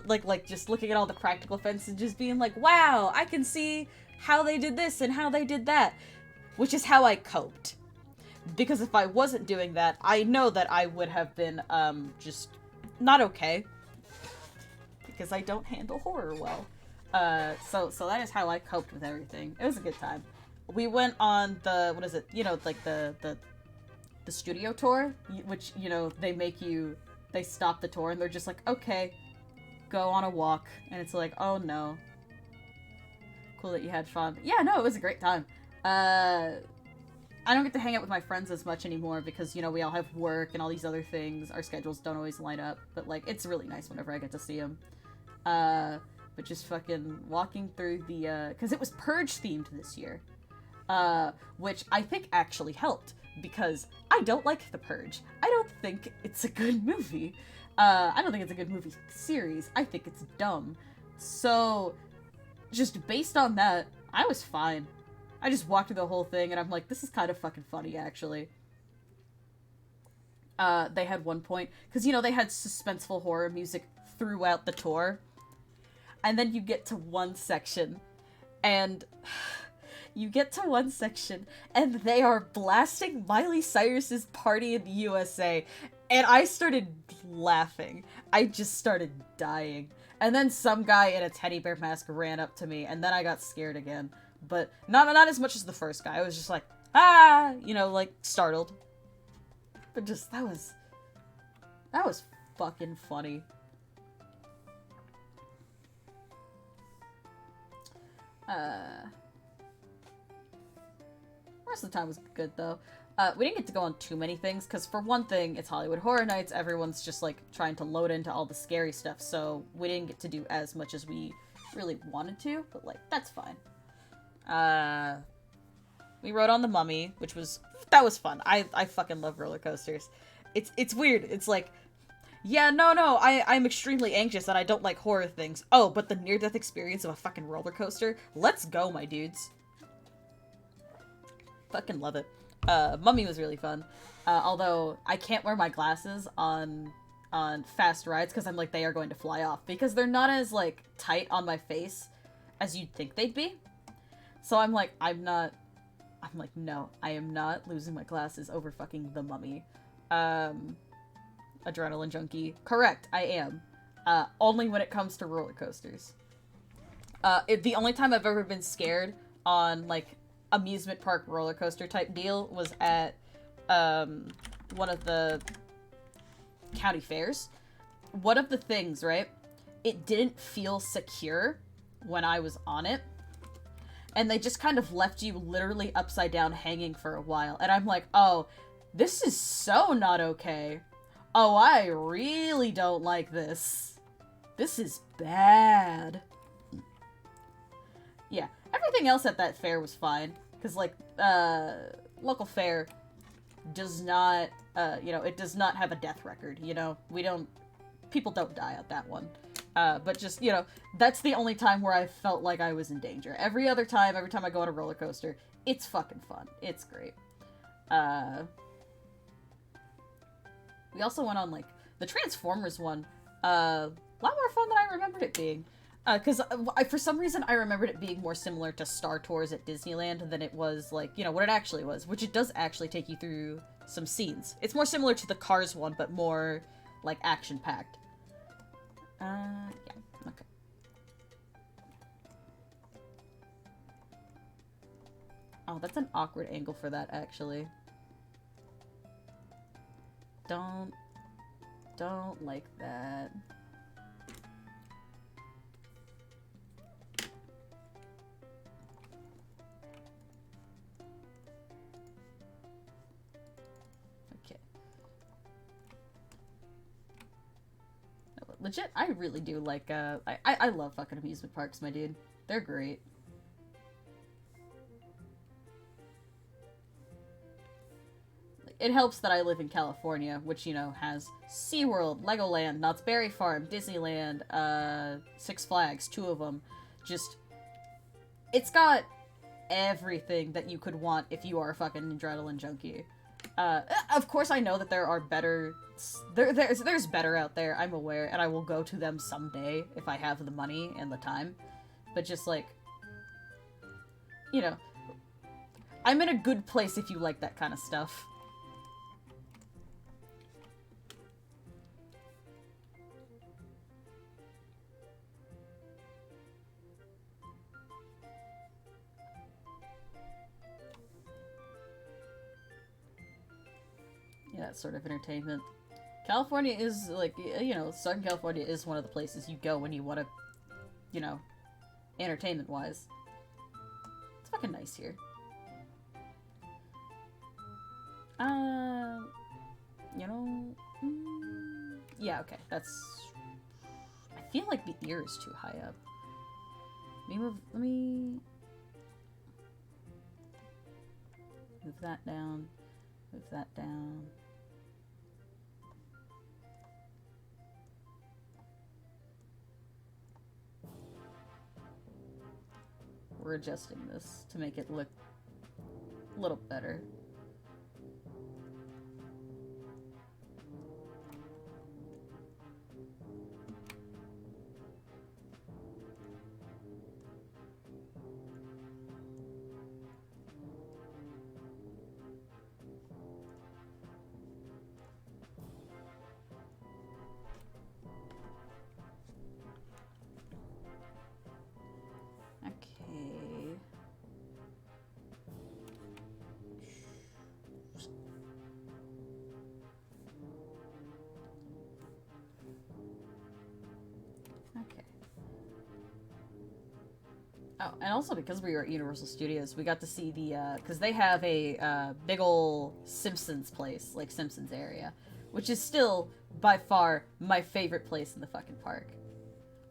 like just looking at all the practical effects and just being like, wow, I can see how they did this and how they did that, which is how I coped. Because if I wasn't doing that, I know that I would have been, just not okay. Because I don't handle horror well. So that is how I coped with everything. It was a good time. We went on the, what is it, you know, like the studio tour, which, you know, they stop the tour and they're just like, okay, go on a walk. And it's like, oh no. Cool that you had fun. Yeah, no, it was a great time. I don't get to hang out with my friends as much anymore because, you know, we all have work and all these other things. Our schedules don't always line up, but, like, it's really nice whenever I get to see them. But just fucking walking through the, because it was Purge themed this year, which I think actually helped, because I don't like The Purge. I don't think it's a good movie. I don't think it's a good movie series. I think it's dumb. So, just based on that, I was fine. I just walked through the whole thing, and I'm like, this is kind of fucking funny, actually. They had one point, because, you know, they had suspenseful horror music throughout the tour, and then you get to one section, and they are blasting Miley Cyrus's Party in the USA, and I started laughing. I just started dying. And then some guy in a teddy bear mask ran up to me, and then I got scared again. But not as much as the first guy. I was just like, ah, you know, like, startled. But just, that was fucking funny. The rest of the time was good, though. We didn't get to go on too many things, because for one thing, it's Hollywood Horror Nights, everyone's just, like, trying to load into all the scary stuff, so we didn't get to do as much as we really wanted to, but, like, that's fine. We rode on the Mummy, that was fun. I fucking love roller coasters. It's weird. It's like, yeah, no, I'm extremely anxious and I don't like horror things. Oh, but the near-death experience of a fucking roller coaster? Let's go, my dudes. Fucking love it. Mummy was really fun. Although, I can't wear my glasses on fast rides because I'm like, they are going to fly off. Because they're not as, like, tight on my face as you'd think they'd be. So I'm like, no, I am not losing my glasses over fucking the Mummy. Adrenaline junkie. Correct, I am. Only when it comes to roller coasters. The only time I've ever been scared on, like, amusement park roller coaster type deal was at, one of the county fairs. One of the things, right? It didn't feel secure when I was on it. And they just kind of left you literally upside down hanging for a while. And I'm like, oh, this is so not okay. Oh, I really don't like this. This is bad. Yeah, everything else at that fair was fine. Because, like, local fair does not, you know, it does not have a death record, you know? People don't die at that one. But just, you know, that's the only time where I felt like I was in danger. Every time I go on a roller coaster, it's fucking fun. It's great. We also went on, like, the Transformers one. A lot more fun than I remembered it being. Because for some reason I remembered it being more similar to Star Tours at Disneyland than it was, like, you know, what it actually was. Which it does actually take you through some scenes. It's more similar to the Cars one, but more, like, action-packed. Yeah, okay. Oh, that's an awkward angle for that, actually. Don't like that. legit, I really do like, I love fucking amusement parks, my dude. They're great. It helps that I live in California, which, you know, has SeaWorld, Legoland, Knott's Berry Farm, Disneyland, Six Flags, 2 of them. Just, it's got everything that you could want if you are a fucking adrenaline junkie. Of course I know that there are better, there's better out there, I'm aware, and I will go to them someday if I have the money and the time. But just, like, you know, I'm in a good place if you like that kind of stuff. Yeah, that sort of entertainment. California is, like, you know, Southern California is one of the places you go when you want to, you know, entertainment-wise. It's fucking nice here. You know, yeah, okay, that's, I feel like the ear is too high up. Let me move that down, move that down. We're adjusting this to make it look a little better. Oh, and also because we were at Universal Studios, we got to see the, because they have a big ol' Simpsons place, like Simpsons area, which is still, by far, my favorite place in the fucking park.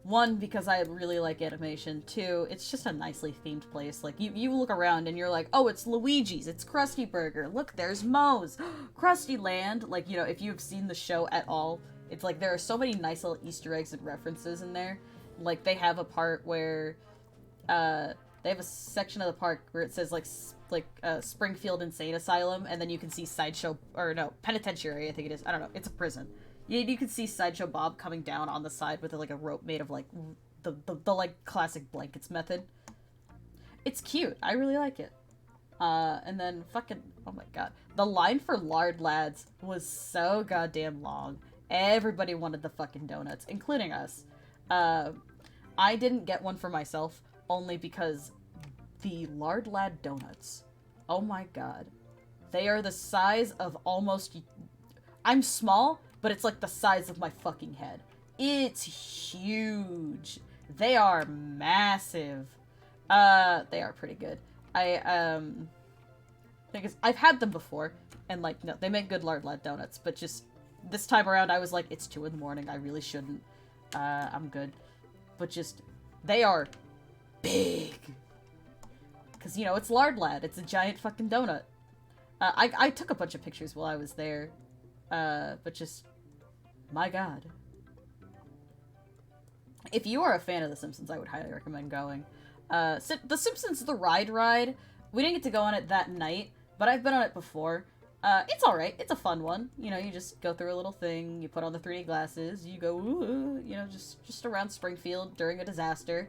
One, because I really like animation. Two, it's just a nicely themed place. Like, you look around and you're like, oh, it's Luigi's, it's Krusty Burger, look, there's Moe's, Krusty Land. Like, you know, if you've seen the show at all, it's like there are so many nice little Easter eggs and references in there. Like, they have a part where they have a section of the park where it says Springfield Insane Asylum, and then you can see Sideshow, or no, Penitentiary, I think it is. I don't know. It's a prison. You can see Sideshow Bob coming down on the side with like a rope made of like the like classic blankets method. It's cute. I really like it. And then fucking, oh my god, the line for Lard Lads was so goddamn long. Everybody wanted the fucking donuts, including us. I didn't get one for myself, only because the Lard Lad donuts, oh my god, they are the size of almost, I'm small, but it's like the size of my fucking head. It's huge. They are massive. They are pretty good. Because I've had them before, and like, no, they make good Lard Lad donuts, but just this time around I was like, it's 2 in the morning, I really shouldn't. I'm good. But just, they are big. Because, you know, it's Lard Lad. It's a giant fucking donut. I took a bunch of pictures while I was there. But just, my god. If you are a fan of The Simpsons, I would highly recommend going. The Simpsons The Ride, we didn't get to go on it that night, but I've been on it before. It's alright. It's a fun one. You know, you just go through a little thing, you put on the 3D glasses, you go, ooh, you know, just around Springfield during a disaster.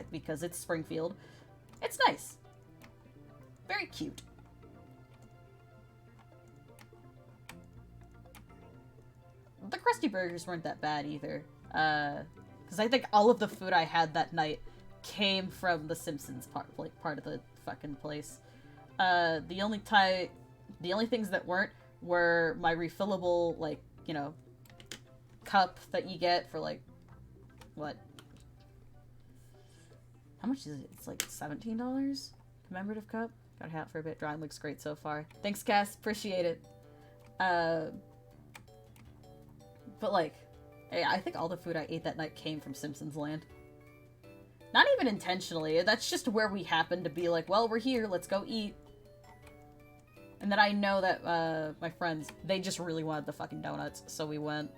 Because it's Springfield. It's nice. Very cute. The Krusty Burgers weren't that bad either. Because I think all of the food I had that night came from the Simpsons part of the fucking place. The only things that weren't were my refillable, like, you know, cup that you get for, like, what? How much is it? It's like $17? Commemorative cup? Got a hat for a bit. Drawing looks great so far. Thanks, Cass. Appreciate it. But, like, I think all the food I ate that night came from Simpsons Land. Not even intentionally. That's just where we happened to be like, well, we're here, let's go eat. And then I know that my friends, they just really wanted the fucking donuts, so we went.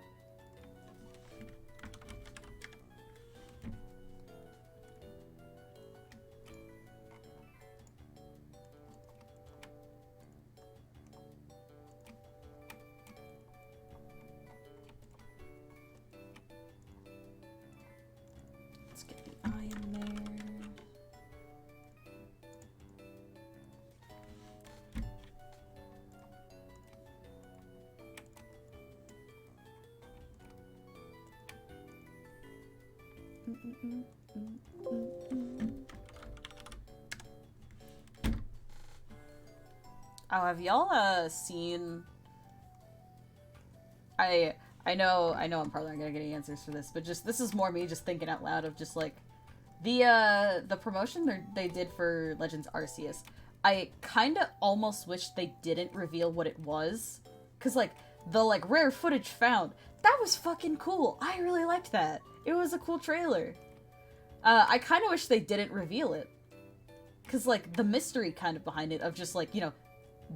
Let's get the eye in there. Oh, have y'all seen? I know I'm probably not gonna get any answers for this, but just this is more me just thinking out loud of just like the promotion they did for Legends Arceus. I kind of almost wish they didn't reveal what it was, cause like the like rare footage found, that was fucking cool. I really liked that. It was a cool trailer. I kind of wish they didn't reveal it, cause like the mystery kind of behind it of just like, you know,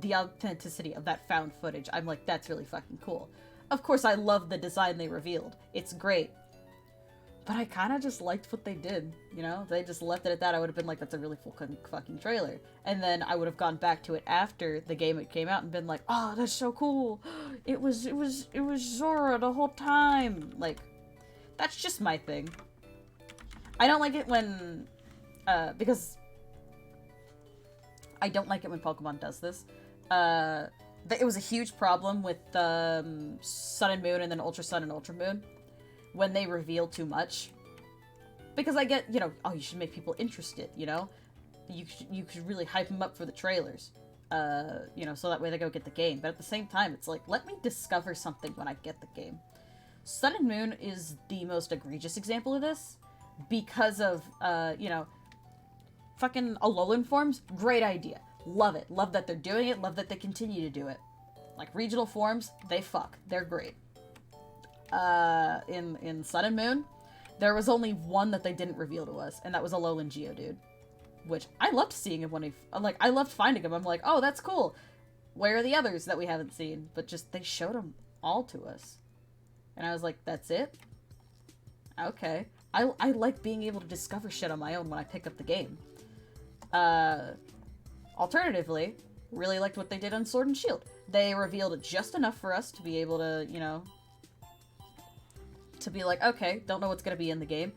the authenticity of that found footage. I'm like, that's really fucking cool. Of course, I love the design they revealed. It's great. But I kind of just liked what they did, you know? If they just left it at that, I would have been like, that's a really fucking trailer. And then I would have gone back to it after the game came out and been like, oh, that's so cool. It was Zora the whole time. Like, that's just my thing. I don't like it when, because I don't like it when Pokemon does this. It was a huge problem with Sun and Moon and then Ultra Sun and Ultra Moon when they reveal too much. Because I get, you know, oh, you should make people interested, you know? You could really hype them up for the trailers, you know, so that way they go get the game. But at the same time, it's like, let me discover something when I get the game. Sun and Moon is the most egregious example of this because of, you know, fucking Alolan forms, great idea. Love it. Love that they're doing it. Love that they continue to do it. Like, regional forms, they fuck. They're great. In Sun and Moon, there was only one that they didn't reveal to us, and that was Alolan Geodude. Which, I loved seeing him when I loved finding him. I'm like, oh, that's cool. Where are the others that we haven't seen? But just, they showed them all to us. And I was like, that's it? Okay. I like being able to discover shit on my own when I pick up the game. Alternatively, really liked what they did on Sword and Shield. They revealed just enough for us to be able to, you know, to be like, okay, don't know what's gonna be in the game.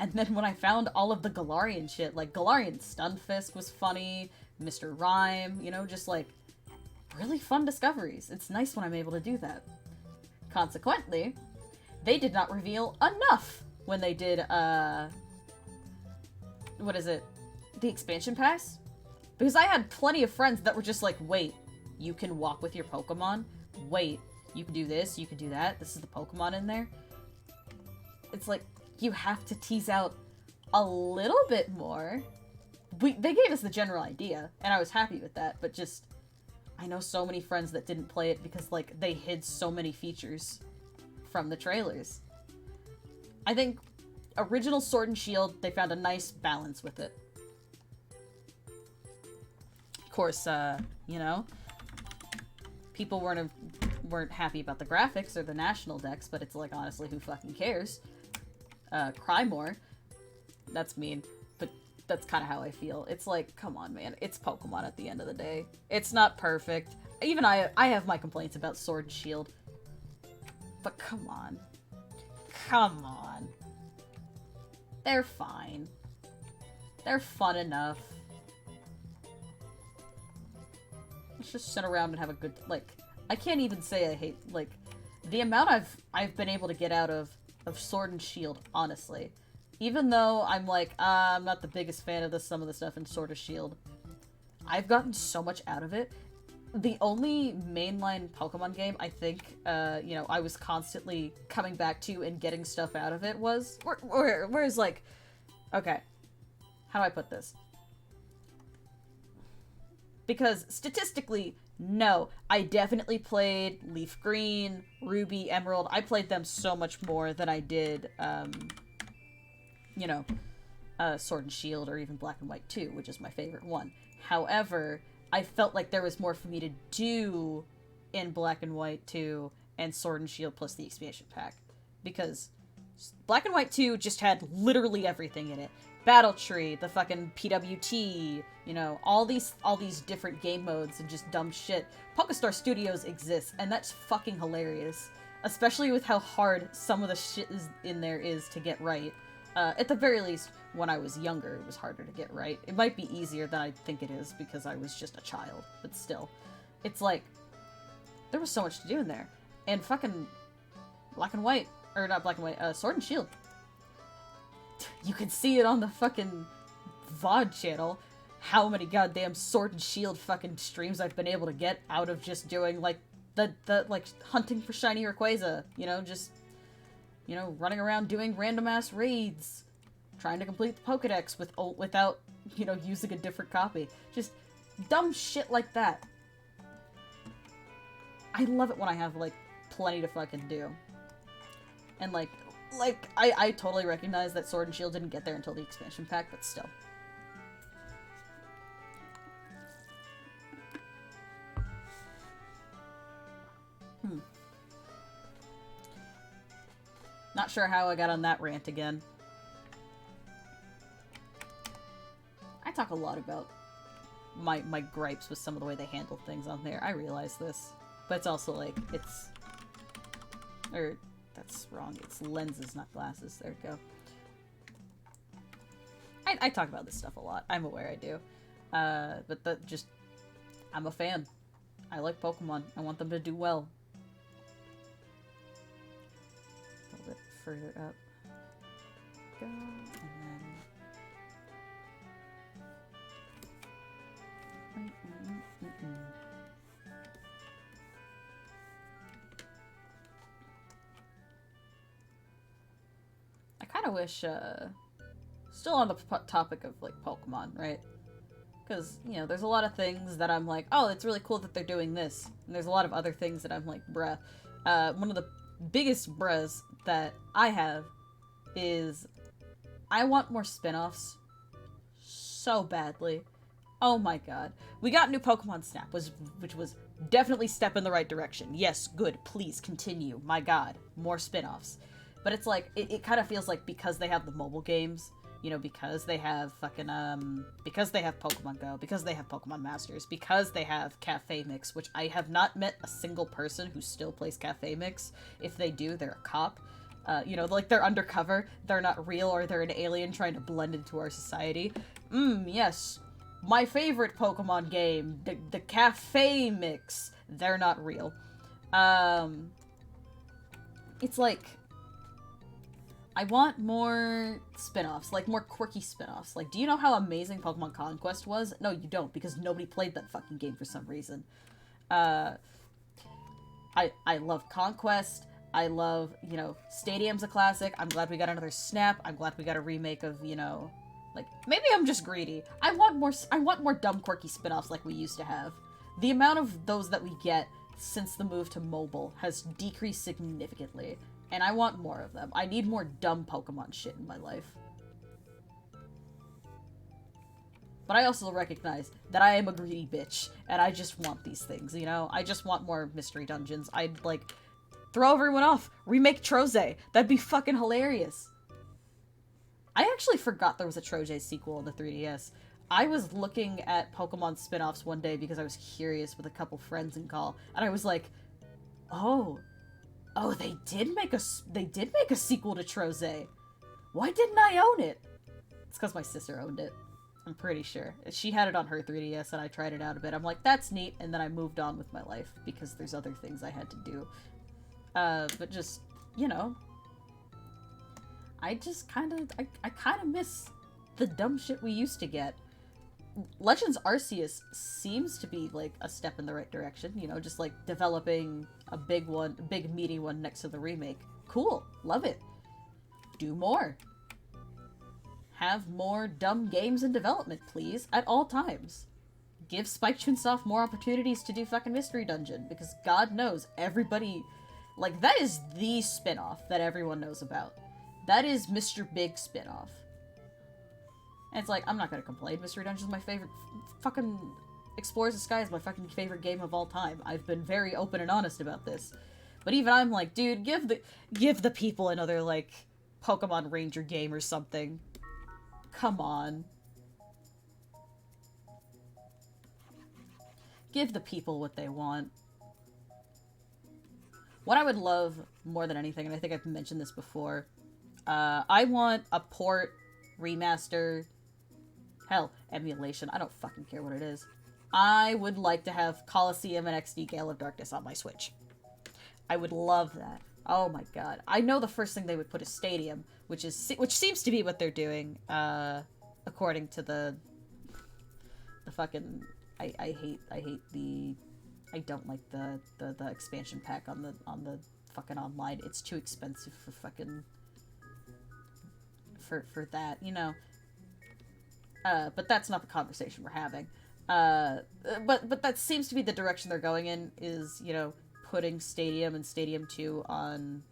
And then when I found all of the Galarian shit, like Galarian Stunfisk was funny, Mr. Rhyme, you know, just like really fun discoveries. It's nice when I'm able to do that. Consequently, they did not reveal enough when they did, what is it? The expansion pass? Because I had plenty of friends that were just like, wait, you can walk with your Pokemon? Wait, you can do this, you can do that? This is the Pokemon in there? It's like, you have to tease out a little bit more. They gave us the general idea, and I was happy with that, but just, I know so many friends that didn't play it because, like, they hid so many features from the trailers. I think original Sword and Shield, they found a nice balance with it. Of course, you know, people weren't happy about the graphics or the national decks, but it's like, honestly, who fucking cares? Cry more. That's mean, but that's kind of how I feel. It's like, come on, man. It's Pokemon at the end of the day. It's not perfect. Even I have my complaints about Sword and Shield. But come on. Come on. They're fine. They're fun enough. Let's just sit around and have a good, like, I can't even say I hate, like, the amount I've been able to get out of Sword and Shield, honestly. Even though I'm like, I'm not the biggest fan of some of the stuff in Sword and Shield, I've gotten so much out of it. The only mainline Pokemon game I think, you know, I was constantly coming back to and getting stuff out of it was, whereas like, okay, how do I put this? Because statistically, no, I definitely played Leaf Green, Ruby, Emerald. I played them so much more than I did, you know, Sword and Shield or even Black and White 2, which is my favorite one. However, I felt like there was more for me to do in Black and White 2 and Sword and Shield plus the expansion pack. Because Black and White 2 just had literally everything in it. Battle Tree, the fucking PWT, you know, all these different game modes and just dumb shit. PokeStar Studios exists, and that's fucking hilarious. Especially with how hard some of the shit in there is to get right. At the very least, when I was younger, it was harder to get right. It might be easier than I think it is because I was just a child, but still. It's like, there was so much to do in there. And fucking Black and White, or not Black and White, Sword and Shield. You can see it on the fucking VOD channel, how many goddamn Sword and Shield fucking streams I've been able to get out of just doing, like, like, hunting for shiny Rayquaza, you know, just, you know, running around doing random-ass raids, trying to complete the Pokedex without, you know, using a different copy. Just dumb shit like that. I love it when I have, like, plenty to fucking do. And, like, I totally recognize that Sword and Shield didn't get there until the expansion pack, but still. Not sure how I got on that rant again. I talk a lot about my gripes with some of the way they handle things on there. I realize this. But it's also like, it's... Or, that's wrong. It's lenses, not glasses. There we go. I talk about this stuff a lot. I'm aware I do. But that just... I'm a fan. I like Pokemon. I want them to do well. A little bit further up. Go, and then... I kind of wish, still on the topic of, like, Pokemon, right? Because, you know, there's a lot of things that I'm like, oh, it's really cool that they're doing this. And there's a lot of other things that I'm like, bruh. One of the biggest bruhs that I have is I want more spin-offs so badly. Oh my god. We got new Pokemon Snap, which was definitely step in the right direction. Yes, good, please continue. My god, more spin-offs. But it's like, it kind of feels like because they have the mobile games, you know, because they have fucking, because they have Pokemon Go, because they have Pokemon Masters, because they have Cafe Mix, which I have not met a single person who still plays Cafe Mix. If they do, they're a cop. You know, like, they're undercover, they're not real, or they're an alien trying to blend into our society. Yes. My favorite Pokemon game, the Cafe Mix. They're not real. It's like... I want more spin-offs, like more quirky spin-offs. Like, do you know how amazing Pokemon Conquest was? No, you don't, because nobody played that fucking game for some reason. I love Conquest. I love, you know, Stadium's a classic. I'm glad we got another Snap. I'm glad we got a remake of, you know, like, maybe I'm just greedy. I want more dumb quirky spin-offs like we used to have. The amount of those that we get since the move to mobile has decreased significantly. And I want more of them. I need more dumb Pokemon shit in my life. But I also recognize that I am a greedy bitch, and I just want these things, you know? I just want more mystery dungeons. I'd, like, throw everyone off. Remake Troze. That'd be fucking hilarious. I actually forgot there was a Troze sequel on the 3DS. I was looking at Pokemon spin-offs one day because I was curious with a couple friends in call, and I was like, oh, they did make a sequel to Troze. Why didn't I own it? It's because my sister owned it. I'm pretty sure. She had it on her 3DS and I tried it out a bit. I'm like, that's neat, and then I moved on with my life because there's other things I had to do. But just, you know, I just kind of miss the dumb shit we used to get. Legends Arceus seems to be, like, a step in the right direction, you know, just, like, developing a big meaty one next to the remake. Cool. Love it. Do more. Have more dumb games in development, please, at all times. give Spike Chunsoft more opportunities to do fucking Mystery Dungeon, because God knows, everybody, like, that is the spin-off that everyone knows about. That is Mr. Big spin-off. And it's like, I'm not gonna complain. Mystery Dungeon is my favorite. Fucking Explorers of Sky is my fucking favorite game of all time. I've been very open and honest about this. But even I'm like, dude, give the people another, like, Pokemon Ranger game or something. Come on. Give the people what they want. What I would love more than anything, and I think I've mentioned this before, I want a port, remaster, hell, emulation, I don't fucking care what it is. I would like to have Colosseum and XD Gale of Darkness on my Switch. I would love that. Oh my god. I know the first thing they would put is Stadium, which seems to be what they're doing, according to the fucking... I don't like the expansion pack on the fucking online. It's too expensive for fucking... for that, you know. But that's not the conversation we're having. But that seems to be the direction they're going in, is, you know, putting Stadium and Stadium 2 on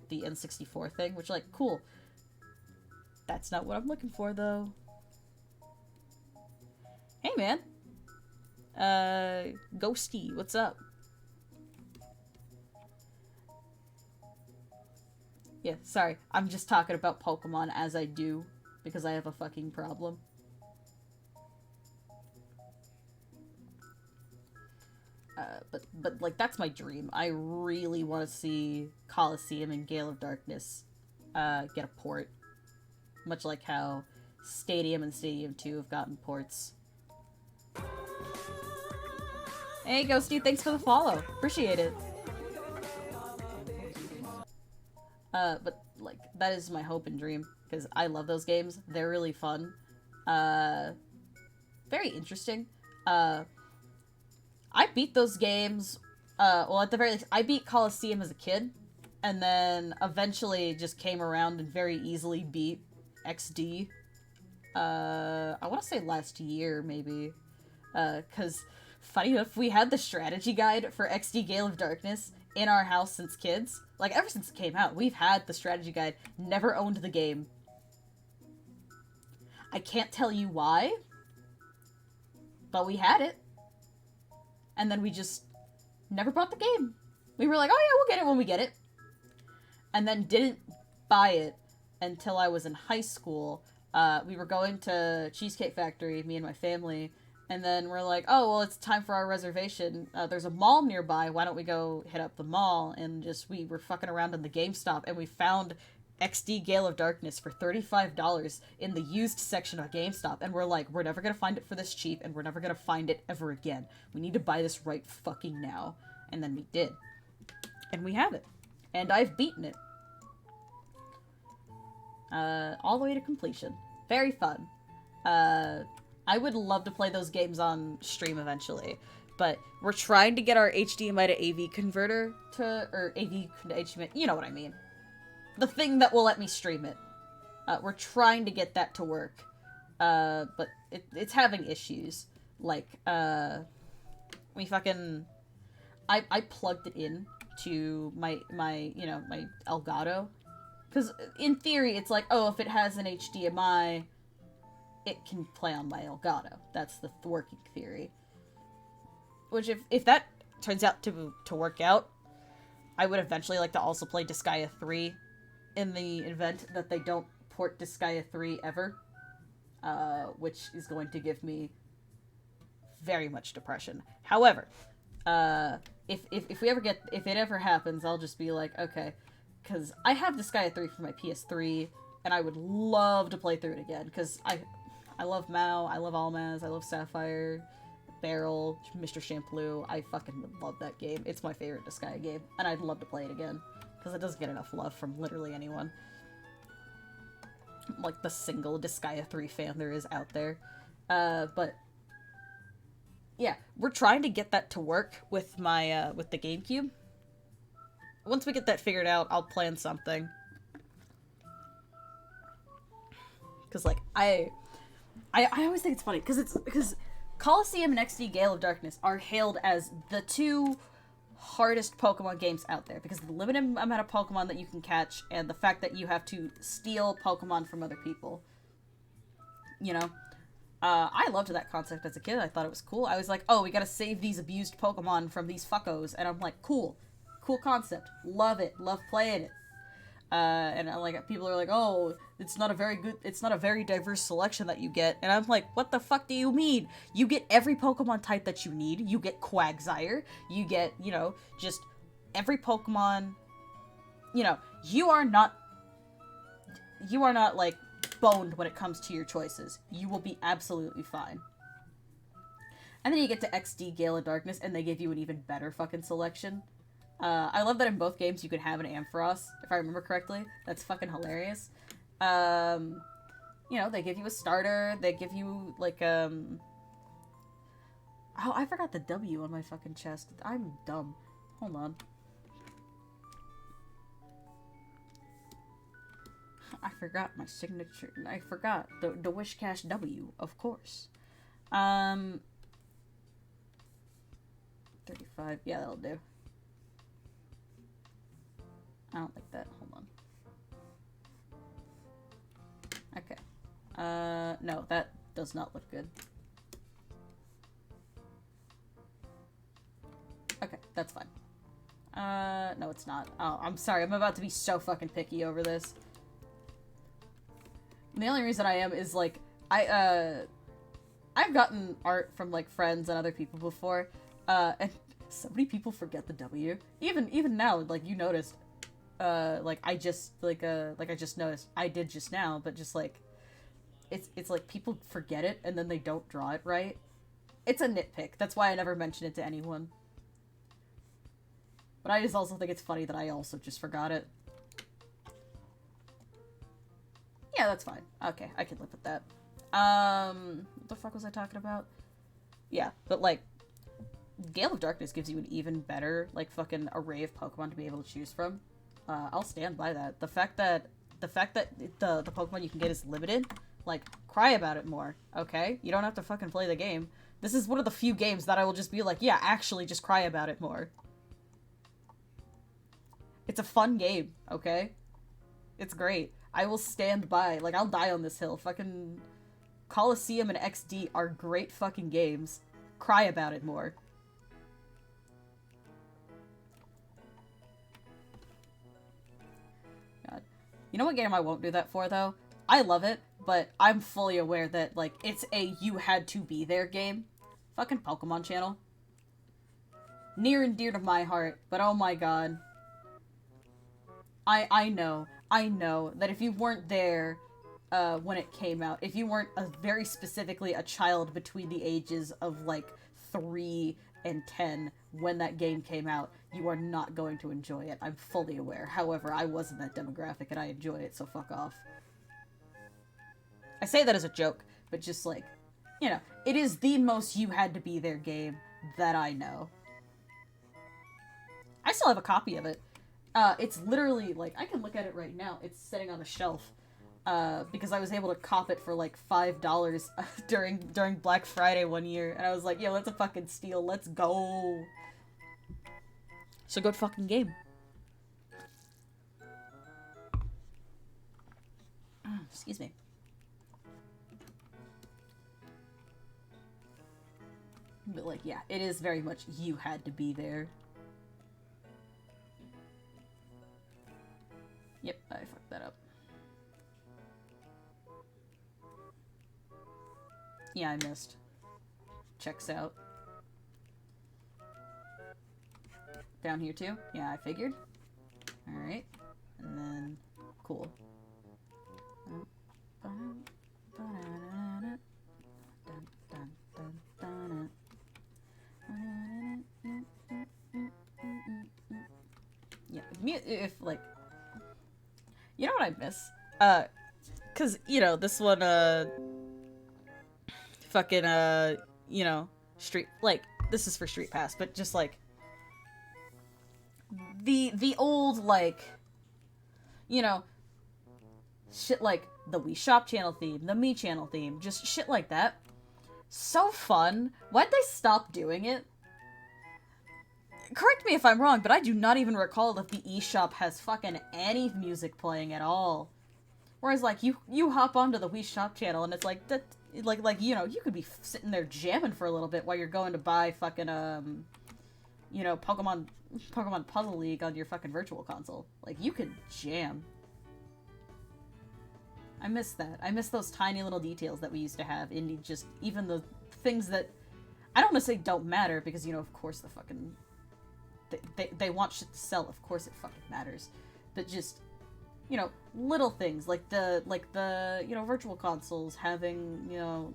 the N64 thing, which, like, cool. That's not what I'm looking for, though. Hey, man. Ghosty, what's up? Yeah, sorry. I'm just talking about Pokemon as I do, because I have a fucking problem. But like, that's my dream. I really want to see Colosseum and Gale of Darkness, get a port. Much like how Stadium and Stadium 2 have gotten ports. Hey, Ghosty, thanks for the follow. Appreciate it. But, like, that is my hope and dream, because I love those games. They're really fun. Very interesting. I beat those games, well, at the very least, I beat Colosseum as a kid, and then eventually just came around and very easily beat XD. I want to say last year, maybe. Because, funny enough, we had the strategy guide for XD Gale of Darkness in our house since kids. Like, ever since it came out, we've had the strategy guide, never owned the game. I can't tell you why, but we had it. And then we just never bought the game. We were like, oh yeah, we'll get it when we get it. And then didn't buy it until I was in high school. We were going to Cheesecake Factory, me and my family, and then we're like, oh, well, it's time for our reservation. There's a mall nearby, why don't we go hit up the mall? And just, we were fucking around in the GameStop, and we found XD Gale of Darkness for $35 in the used section of GameStop, and we're like, we're never gonna find it for this cheap, and we're never gonna find it ever again. We need to buy this right fucking now. And then we did. And we have it. And I've beaten it. All the way to completion. Very fun. I would love to play those games on stream eventually, but we're trying to get our HDMI to AV converter or AV to HDMI, you know what I mean. The thing that will let me stream it. We're trying to get that to work, but it's having issues. Like, we fucking... I plugged it in to my you know, my Elgato. Because in theory, it's like, oh, if it has an HDMI, it can play on my Elgato. That's the working theory. Which, if that turns out to work out, I would eventually like to also play Disgaea 3 in the event that they don't port Disgaea 3 ever. Which is going to give me very much depression. However, if it ever happens, I'll just be like, okay, because I have Disgaea 3 for my PS3, and I would love to play through it again, because I love Mao, I love Almaz, I love Sapphire, Beryl, Mr. Shampoo. I fucking love that game. It's my favorite Disgaea game, and I'd love to play it again, because it doesn't get enough love from literally anyone. Like, the single Disgaea 3 fan there is out there. But yeah, we're trying to get that to work with my, with the GameCube. Once we get that figured out, I'll plan something. Because, like, I always think it's funny, because Colosseum and XD Gale of Darkness are hailed as the two hardest Pokemon games out there because of the limited amount of Pokemon that you can catch and the fact that you have to steal Pokemon from other people. You know? I loved that concept as a kid. I thought it was cool. I was like, oh, we gotta save these abused Pokemon from these fuckos. And I'm like, cool. Cool concept. Love it. Love playing it. And like people are like, oh, it's not a very diverse selection that you get. And I'm like, what the fuck do you mean? You get every Pokemon type that you need. You get Quagsire. You get, you know, just every Pokemon. You know, you are not like boned when it comes to your choices. You will be absolutely fine. And then you get to XD Gale of Darkness, and they give you an even better fucking selection. I love that in both games you can have an Ampharos, if I remember correctly. That's fucking hilarious. You know, they give you a starter, they give you, like, Oh, I forgot the W on my fucking chest. I'm dumb. Hold on. I forgot my signature. I forgot the Whiscash W, of course. 35. Yeah, that'll do. I don't like that. Hold on. Okay. No, that does not look good. Okay, that's fine. No, it's not. Oh, I'm sorry. I'm about to be so fucking picky over this. And the only reason I am is, like, I've gotten art from, like, friends and other people before, and so many people forget the W. Even now, like, you noticed, like, I just noticed. I did just now, but just, like, it's like people forget it, and then they don't draw it right. It's a nitpick. That's why I never mention it to anyone. But I just also think it's funny that I also just forgot it. Yeah, that's fine. Okay, I can live with that. What the fuck was I talking about? Yeah, but, like, Gale of Darkness gives you an even better, like, fucking array of Pokemon to be able to choose from. I'll stand by that. The fact that the Pokemon you can get is limited, like, cry about it more, okay? You don't have to fucking play the game. This is one of the few games that I will just be like, yeah, actually just cry about it more. It's a fun game, okay? It's great. I will stand by. Like, I'll die on this hill. Fucking Colosseum and XD are great fucking games. Cry about it more. God. You know what game I won't do that for, though? I love it, but I'm fully aware that, like, it's a you had to be there game. Fucking Pokemon Channel. Near and dear to my heart, but oh my god. I know that if you weren't there when it came out, if you weren't very specifically a child between the ages of, like, 3 and 10 when that game came out, you are not going to enjoy it. I'm fully aware. However, I wasn't that demographic and I enjoy it, so fuck off. I say that as a joke, but just, like, you know, it is the most you had to be there game that I know. I still have a copy of it. It's literally, like, I can look at it right now. It's sitting on a shelf. Because I was able to cop it for, like, $5 during Black Friday one year. And I was like, yo, that's a fucking steal. Let's go. It's a good fucking game. Excuse me. But, like, yeah, it is very much you had to be there. Yep, I fucked that up. Yeah, I missed. Checks out. Down here too? Yeah, I figured. Alright. And then... Cool. Yeah, if, like... You know what I miss? Cause, you know, this one, fucking, you know, street, like, this is for Street Pass, but just, like, the old, like, you know, shit like the Wii Shop channel theme, the Me channel theme, just shit like that. So fun. Why'd they stop doing it? Correct me if I'm wrong, but I do not even recall that the eShop has fucking any music playing at all. Whereas, like, you hop onto the Wii Shop channel and it's like, that, like you know, you could be sitting there jamming for a little bit while you're going to buy fucking, you know, Pokemon Puzzle League on your fucking virtual console. Like, you could jam. I miss that. I miss those tiny little details that we used to have in just even the things that I don't want to say don't matter because, you know, of course the fucking they want shit to sell. Of course it fucking matters. But just, you know, little things like the you know, virtual consoles having, you know,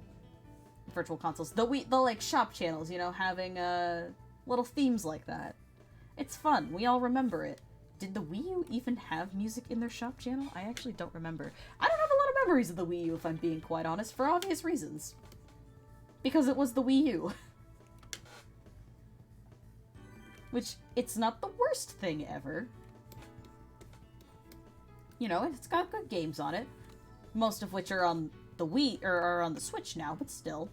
virtual consoles, the like shop channels, you know, having little themes like that. It's fun. We all remember it. Did the Wii U even have music in their shop channel? I actually don't remember. I don't have a lot of memories of the Wii U, if I'm being quite honest, for obvious reasons. Because it was the Wii U. Which, it's not the worst thing ever. You know, it's got good games on it. Most of which are on the Wii, or are on the Switch now, but still.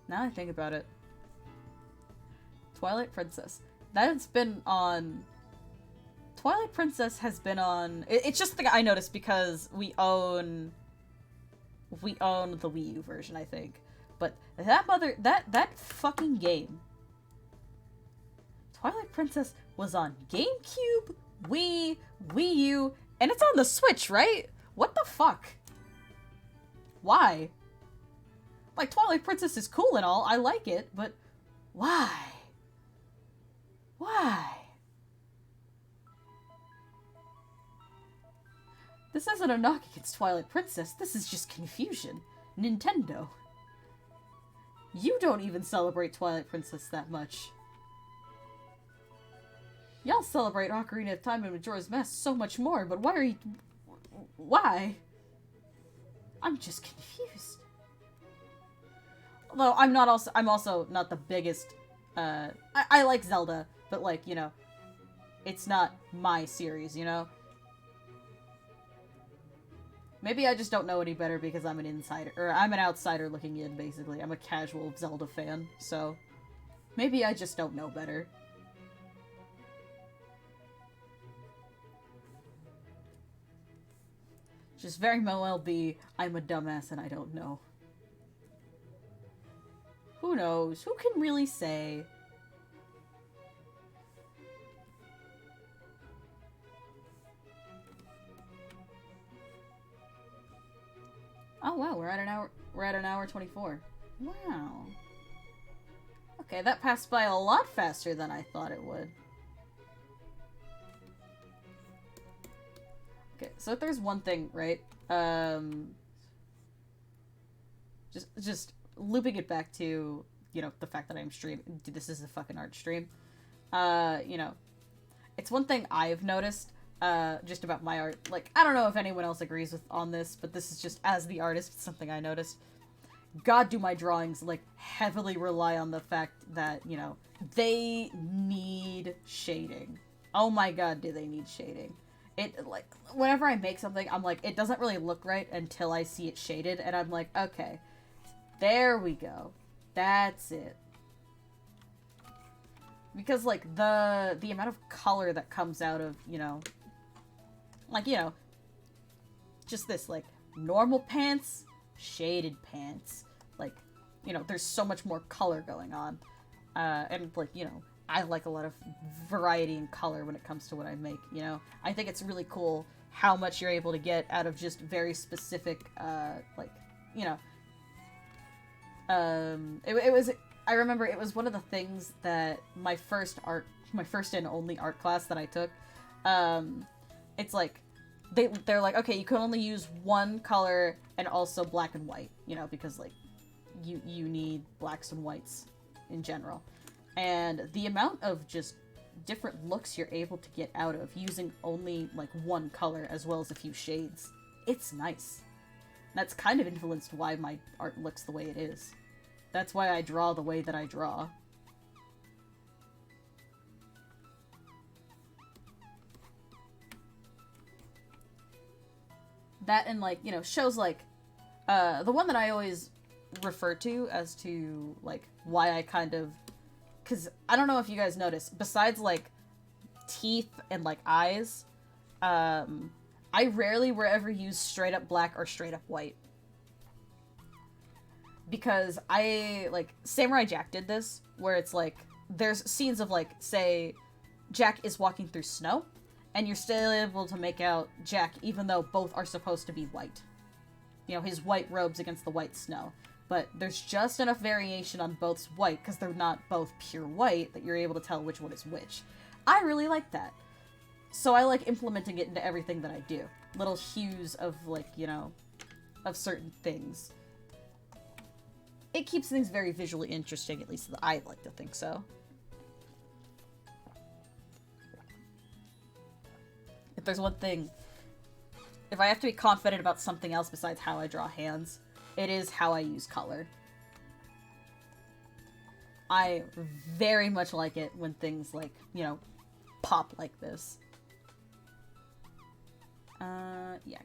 Now I think about it. Twilight Princess. That's been on... Twilight Princess has been on... It's just the thing I noticed because we own the Wii U version, I think. But that fucking game. Twilight Princess was on GameCube, Wii U, and it's on the Switch, right? What the fuck? Why? Like, Twilight Princess is cool and all, I like it, but why? Why? This isn't a knock against Twilight Princess, this is just confusion. Nintendo. You don't even celebrate Twilight Princess that much. Y'all celebrate Ocarina of Time and Majora's Mask so much more, but why are you... Why? I'm just confused. Although, I'm also not the biggest, I like Zelda, but, like, you know, it's not my series, you know? Maybe I just don't know any better because I'm an insider, or I'm an outsider looking in, basically. I'm a casual Zelda fan, so maybe I just don't know better. Just very well be, I'm a dumbass and I don't know. Who knows? Who can really say? Oh wow, we're at an hour 24. Wow. Okay, that passed by a lot faster than I thought it would. Okay, so if there's one thing, right? Just looping it back to, you know, the fact that I'm streaming. This is a fucking art stream. You know, it's one thing I've noticed, just about my art. Like, I don't know if anyone else agrees on this, but this is just, as the artist, it's something I noticed. God, do my drawings, like, heavily rely on the fact that, you know, they need shading. Oh my god, do they need shading. It, like, whenever I make something, I'm like, it doesn't really look right until I see it shaded, and I'm like, okay, there we go. That's it. Because, like, the amount of color that comes out of, you know, like, you know, just this, like, normal pants, shaded pants. Like, you know, there's so much more color going on. And, like, you know, I like a lot of variety in color when it comes to what I make, you know? I think it's really cool how much you're able to get out of just very specific, like, you know... I remember it was one of the things that my first and only art class that I took, it's like, they're like, okay, you can only use one color and also black and white, you know, because, like, you need blacks and whites in general. And the amount of just different looks you're able to get out of using only, like, one color as well as a few shades, it's nice. That's kind of influenced why my art looks the way it is. That's why I draw the way that I draw. That and, like, you know, shows like, the one that I always refer to as to, like, why I kind of, because I don't know if you guys notice, besides, like, teeth and, like, eyes, I rarely will ever use straight up black or straight up white. Because I, like, Samurai Jack did this, where it's, like, there's scenes of, like, say, Jack is walking through snow, and you're still able to make out Jack, even though both are supposed to be white. You know, his white robes against the white snow. But there's just enough variation on both's white, because they're not both pure white, that you're able to tell which one is which. I really like that. So I like implementing it into everything that I do. Little hues of, like, you know, of certain things. It keeps things very visually interesting, at least I like to think so. If there's one thing, if I have to be confident about something else besides how I draw hands, it is how I use color. I very much like it when things, like, you know, pop like this. Yeah,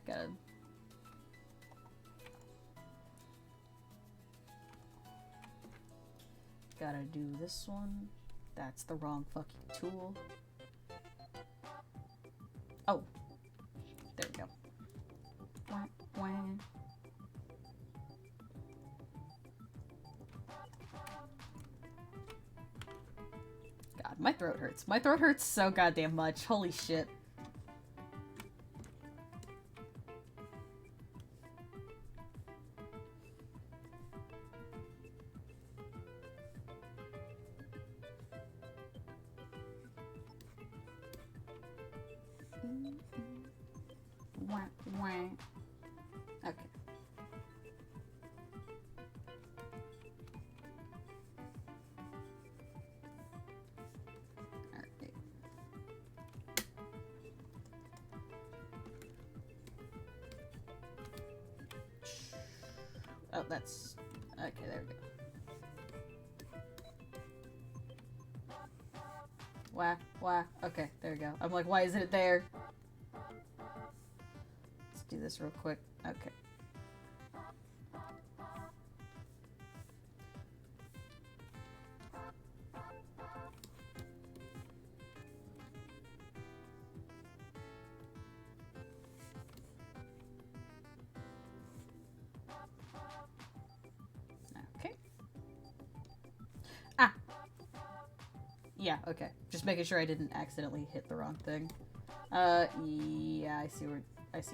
gotta do this one. That's the wrong fucking tool. Oh. There we go. Wah, wah. God, my throat hurts. My throat hurts so goddamn much. Holy shit. Wah, wah. Okay. Alright. Oh, that's... Okay, there we go. Wah, wah. Okay, there we go. I'm like, why isn't it there? Let's do this real quick. Okay. Okay. Ah! Yeah, okay. Just making sure I didn't accidentally hit the wrong thing. Yeah, I see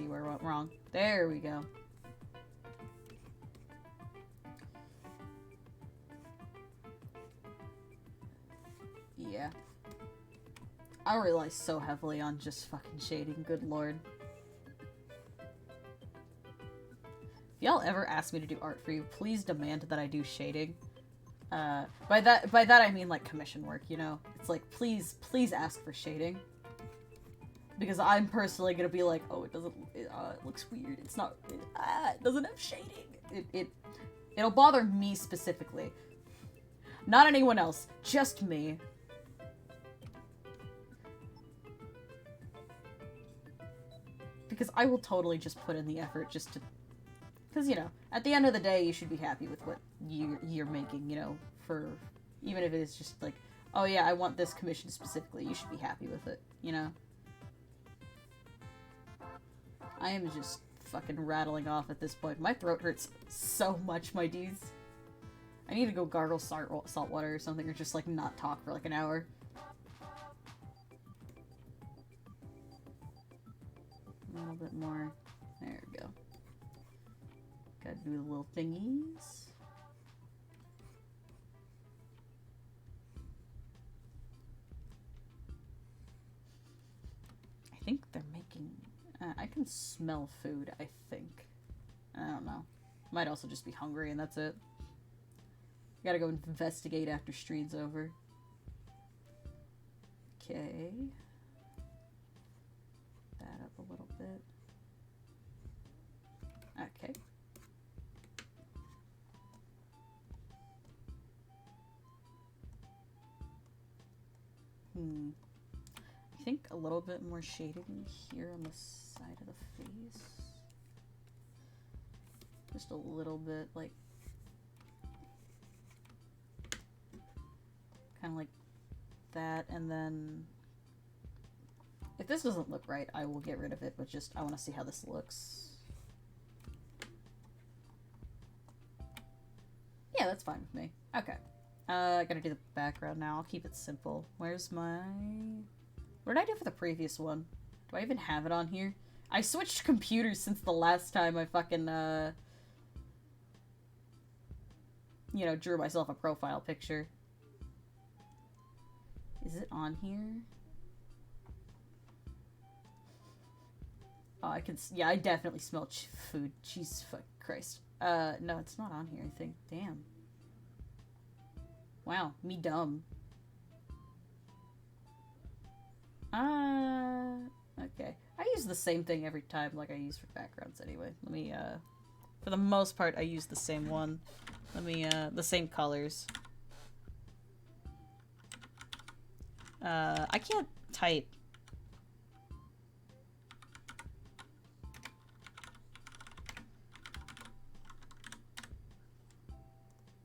where I went wrong. There we go. Yeah. I rely so heavily on just fucking shading, good lord. If y'all ever ask me to do art for you, please demand that I do shading. By that I mean, like, commission work, you know? It's like, please ask for shading. Because I'm personally gonna be like, oh, it looks weird, it doesn't have shading. It'll bother me specifically. Not anyone else, just me. Because I will totally just put in the effort just to... Because, you know, at the end of the day, you should be happy with what you're making, you know, for... Even if it is just like, oh yeah, I want this commission specifically, you should be happy with it, you know? I am just fucking rattling off at this point. My throat hurts so much, my dudes. I need to go gargle salt water or something, or just, like, not talk for, like, an hour. A little bit more. There we go. Gotta do the little thingies. I think they're making... I can smell food, I think. I don't know. Might also just be hungry and that's it. Gotta go investigate after Street's over. Okay. That up a little bit. Okay. I think a little bit more shading here on the side of the face. Just a little bit, like, kind of like that, and then if this doesn't look right, I will get rid of it, but just, I want to see how this looks. Yeah, that's fine with me. Okay. I gotta do the background now. I'll keep it simple. Where's my... What did I do for the previous one? Do I even have it on here? I switched computers since the last time I fucking, you know, drew myself a profile picture. Is it on here? Oh, I can... Yeah, I definitely smell food. Jesus fuck Christ. No, it's not on here, I think. Damn. Wow, me dumb. Okay. I use the same thing every time, like I use for backgrounds anyway. Let me, for the most part, I use the same one. Let me, the same colors. I can't type.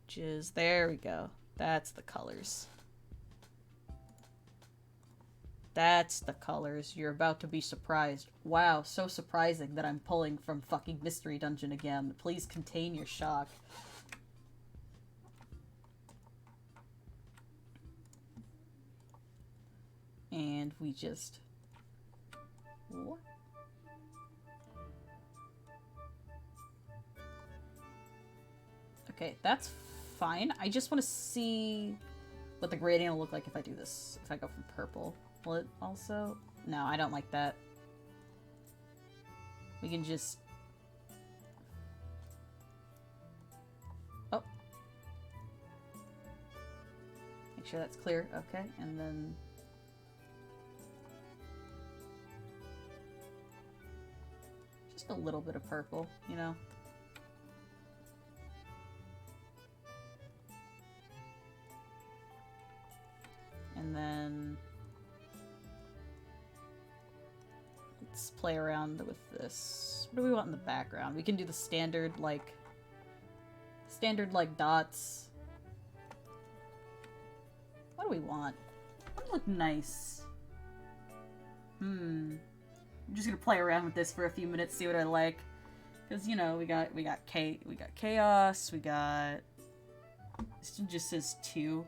Just, there we go. That's the colors. That's the colors. You're about to be surprised. Wow, so surprising that I'm pulling from fucking Mystery Dungeon again. Please contain your shock. And we just... What? Okay, that's fine. I just want to see what the gradient will look like if I do this. If I go from purple. Will it also? No, I don't like that. We can just... Oh. Make sure that's clear. Okay, and then... Just a little bit of purple, you know? And then... Let's play around with this. What do we want in the background? We can do the standard, like, dots. What do we want? What would look nice? I'm just gonna play around with this for a few minutes, see what I like. Cause you know, we got chaos, we got... This just says 2.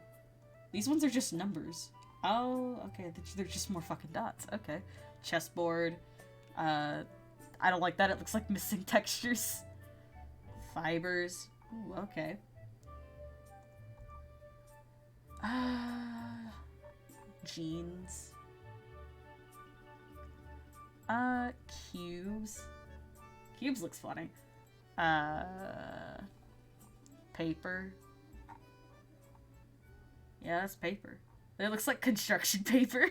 These ones are just numbers. Oh, okay, they're just more fucking dots. Okay. Chessboard. I don't like that. It looks like missing textures. Fibers. Ooh, okay. Jeans. Cubes. Cubes looks funny. Paper. Yeah, that's paper. It looks like construction paper.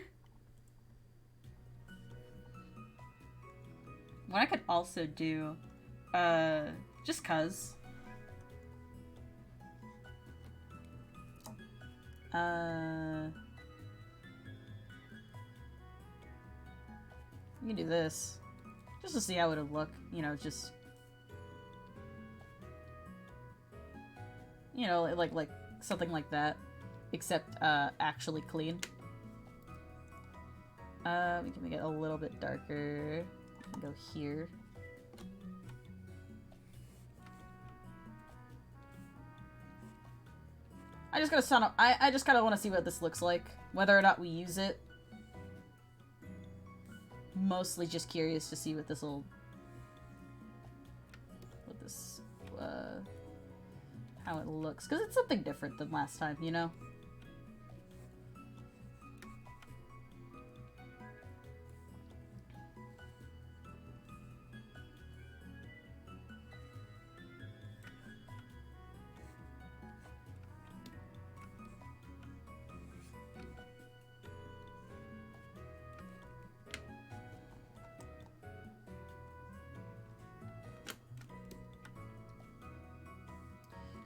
What I could also do, just cuz. We can do this. Just to see how it would look, you know, just... You know, like something like that. Except, actually clean. We can make it a little bit darker. We can go here. I just gotta sound up. I just kinda wanna see what this looks like. Whether or not we use it. Mostly just curious to see what this'll... What this... how it looks. Because it's something different than last time, you know?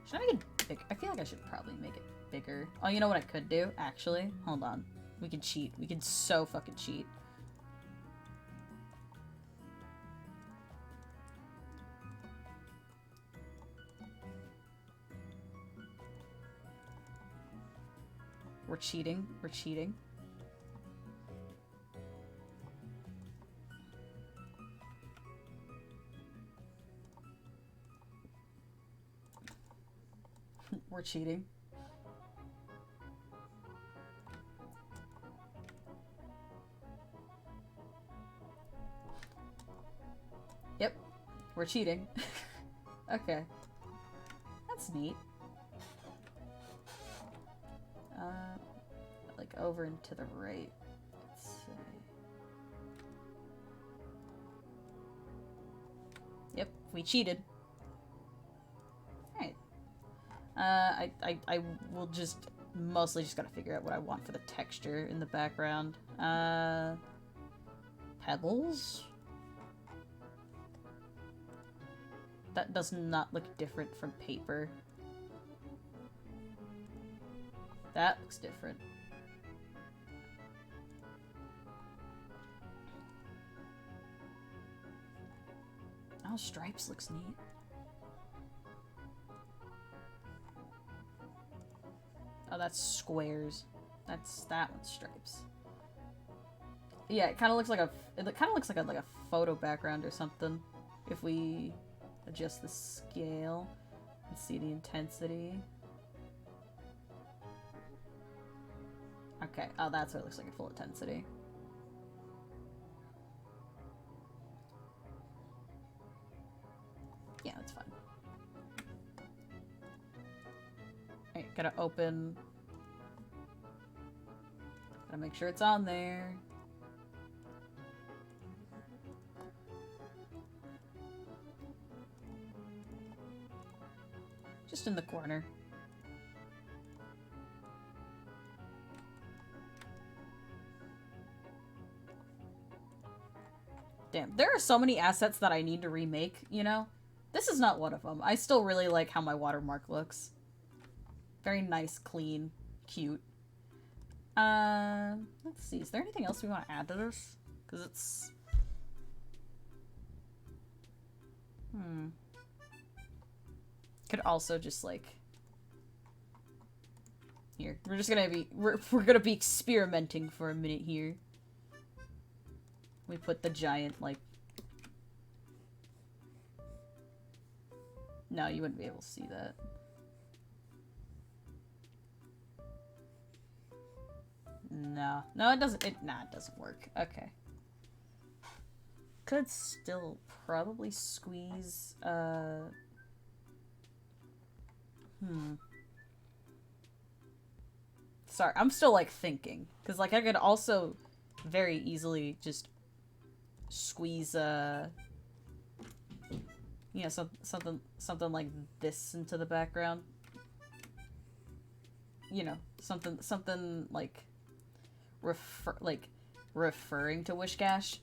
Should I make it big? I feel like I should probably make it bigger. Oh, you know what I could do? Actually, hold on. We can cheat. We can so fucking cheat. We're cheating. We're cheating. We're cheating. Yep. We're cheating. Okay. That's neat. Like over and to the right. Let's see. Yep, we cheated. Alright. I will just mostly just gotta figure out what I want for the texture in the background. Pebbles? That does not look different from paper. That looks different. Oh, stripes looks neat. Oh, that's squares. That one's stripes. Yeah, it kind of looks like a photo background or something. If we adjust the scale and see the intensity. Okay. Oh, that's what it looks like at full intensity. Yeah, that's fine. Alright, gotta open. Gotta make sure it's on there. Just in the corner. Damn, there are so many assets that I need to remake, you know? This is not one of them. I still really like how my watermark looks. Very nice, clean, cute. Let's see. Is there anything else we want to add to this? Because it's... Could also just, like... Here. We're just gonna be... We're gonna be experimenting for a minute here. We put the giant, like... No, you wouldn't be able to see that. No. No, it doesn't... it doesn't work. Okay. Could still probably squeeze, Sorry, I'm still, like, thinking. Because, like, I could also very easily just squeeze, you know, something like this into the background. You know, something like referring to Whiscash.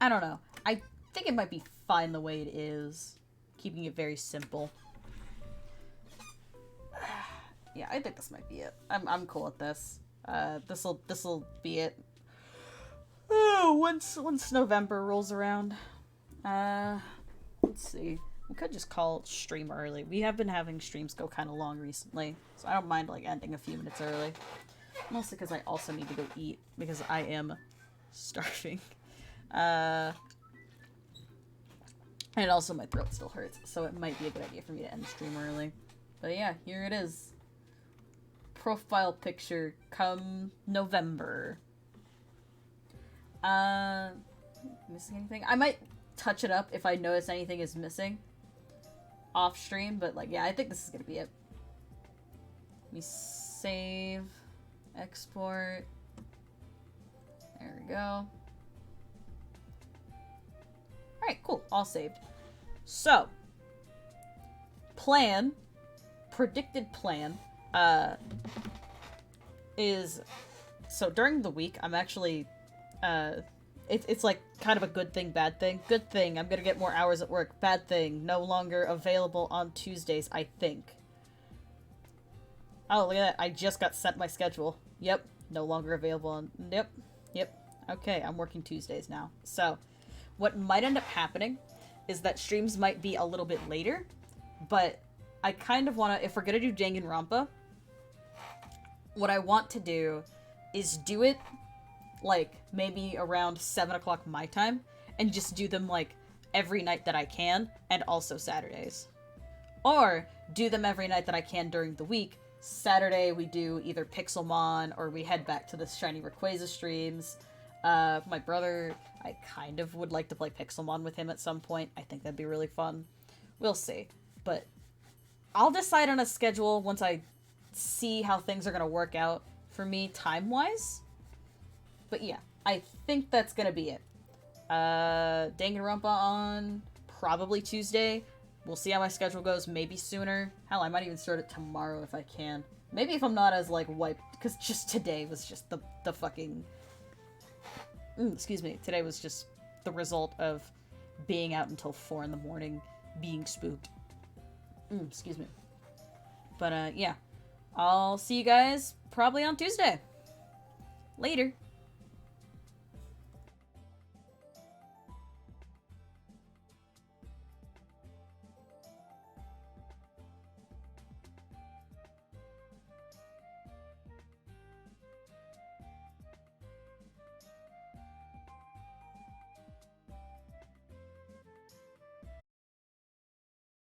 I don't know. I think it might be fine the way it is, keeping it very simple. Yeah, I think this might be it. I'm cool with this. This'll be it. Oh, once November rolls around. Let's see. We could just call stream early. We have been having streams go kind of long recently, so I don't mind, like, ending a few minutes early. Mostly because I also need to go eat, because I am starving. And also my throat still hurts, so it might be a good idea for me to end the stream early. But yeah, here it is. Profile picture come November. Missing anything? I might touch it up if I notice anything is missing off stream, but, like, yeah, I think this is gonna be it. Let me save, export. There we go. Alright, cool. All saved. So, predicted plan, is, so during the week, I'm actually, it's like kind of a good thing, bad thing. Good thing, I'm gonna get more hours at work. Bad thing, no longer available on Tuesdays, I think. Oh, look at that. I just got sent my schedule. Yep, no longer available on, yep. Okay, I'm working Tuesdays now. So, what might end up happening is that streams might be a little bit later, but I kind of want to, if we're gonna do Danganronpa, what I want to do is do it, like, maybe around 7 o'clock my time, and just do them, like, every night that I can, and also Saturdays. Or do them every night that I can during the week. Saturday we do either Pixelmon, or we head back to the Shiny Rayquaza streams. My brother, I kind of would like to play Pixelmon with him at some point. I think that'd be really fun. We'll see. But I'll decide on a schedule once I see how things are going to work out for me time-wise. But yeah, I think that's going to be it. Danganronpa on probably Tuesday. We'll see how my schedule goes, maybe sooner. Hell, I might even start it tomorrow if I can. Maybe if I'm not as, like, wiped, because just today was just the fucking... excuse me. Today was just the result of being out until 4 in the morning, being spooked. Excuse me. But, yeah. I'll see you guys probably on Tuesday. Later.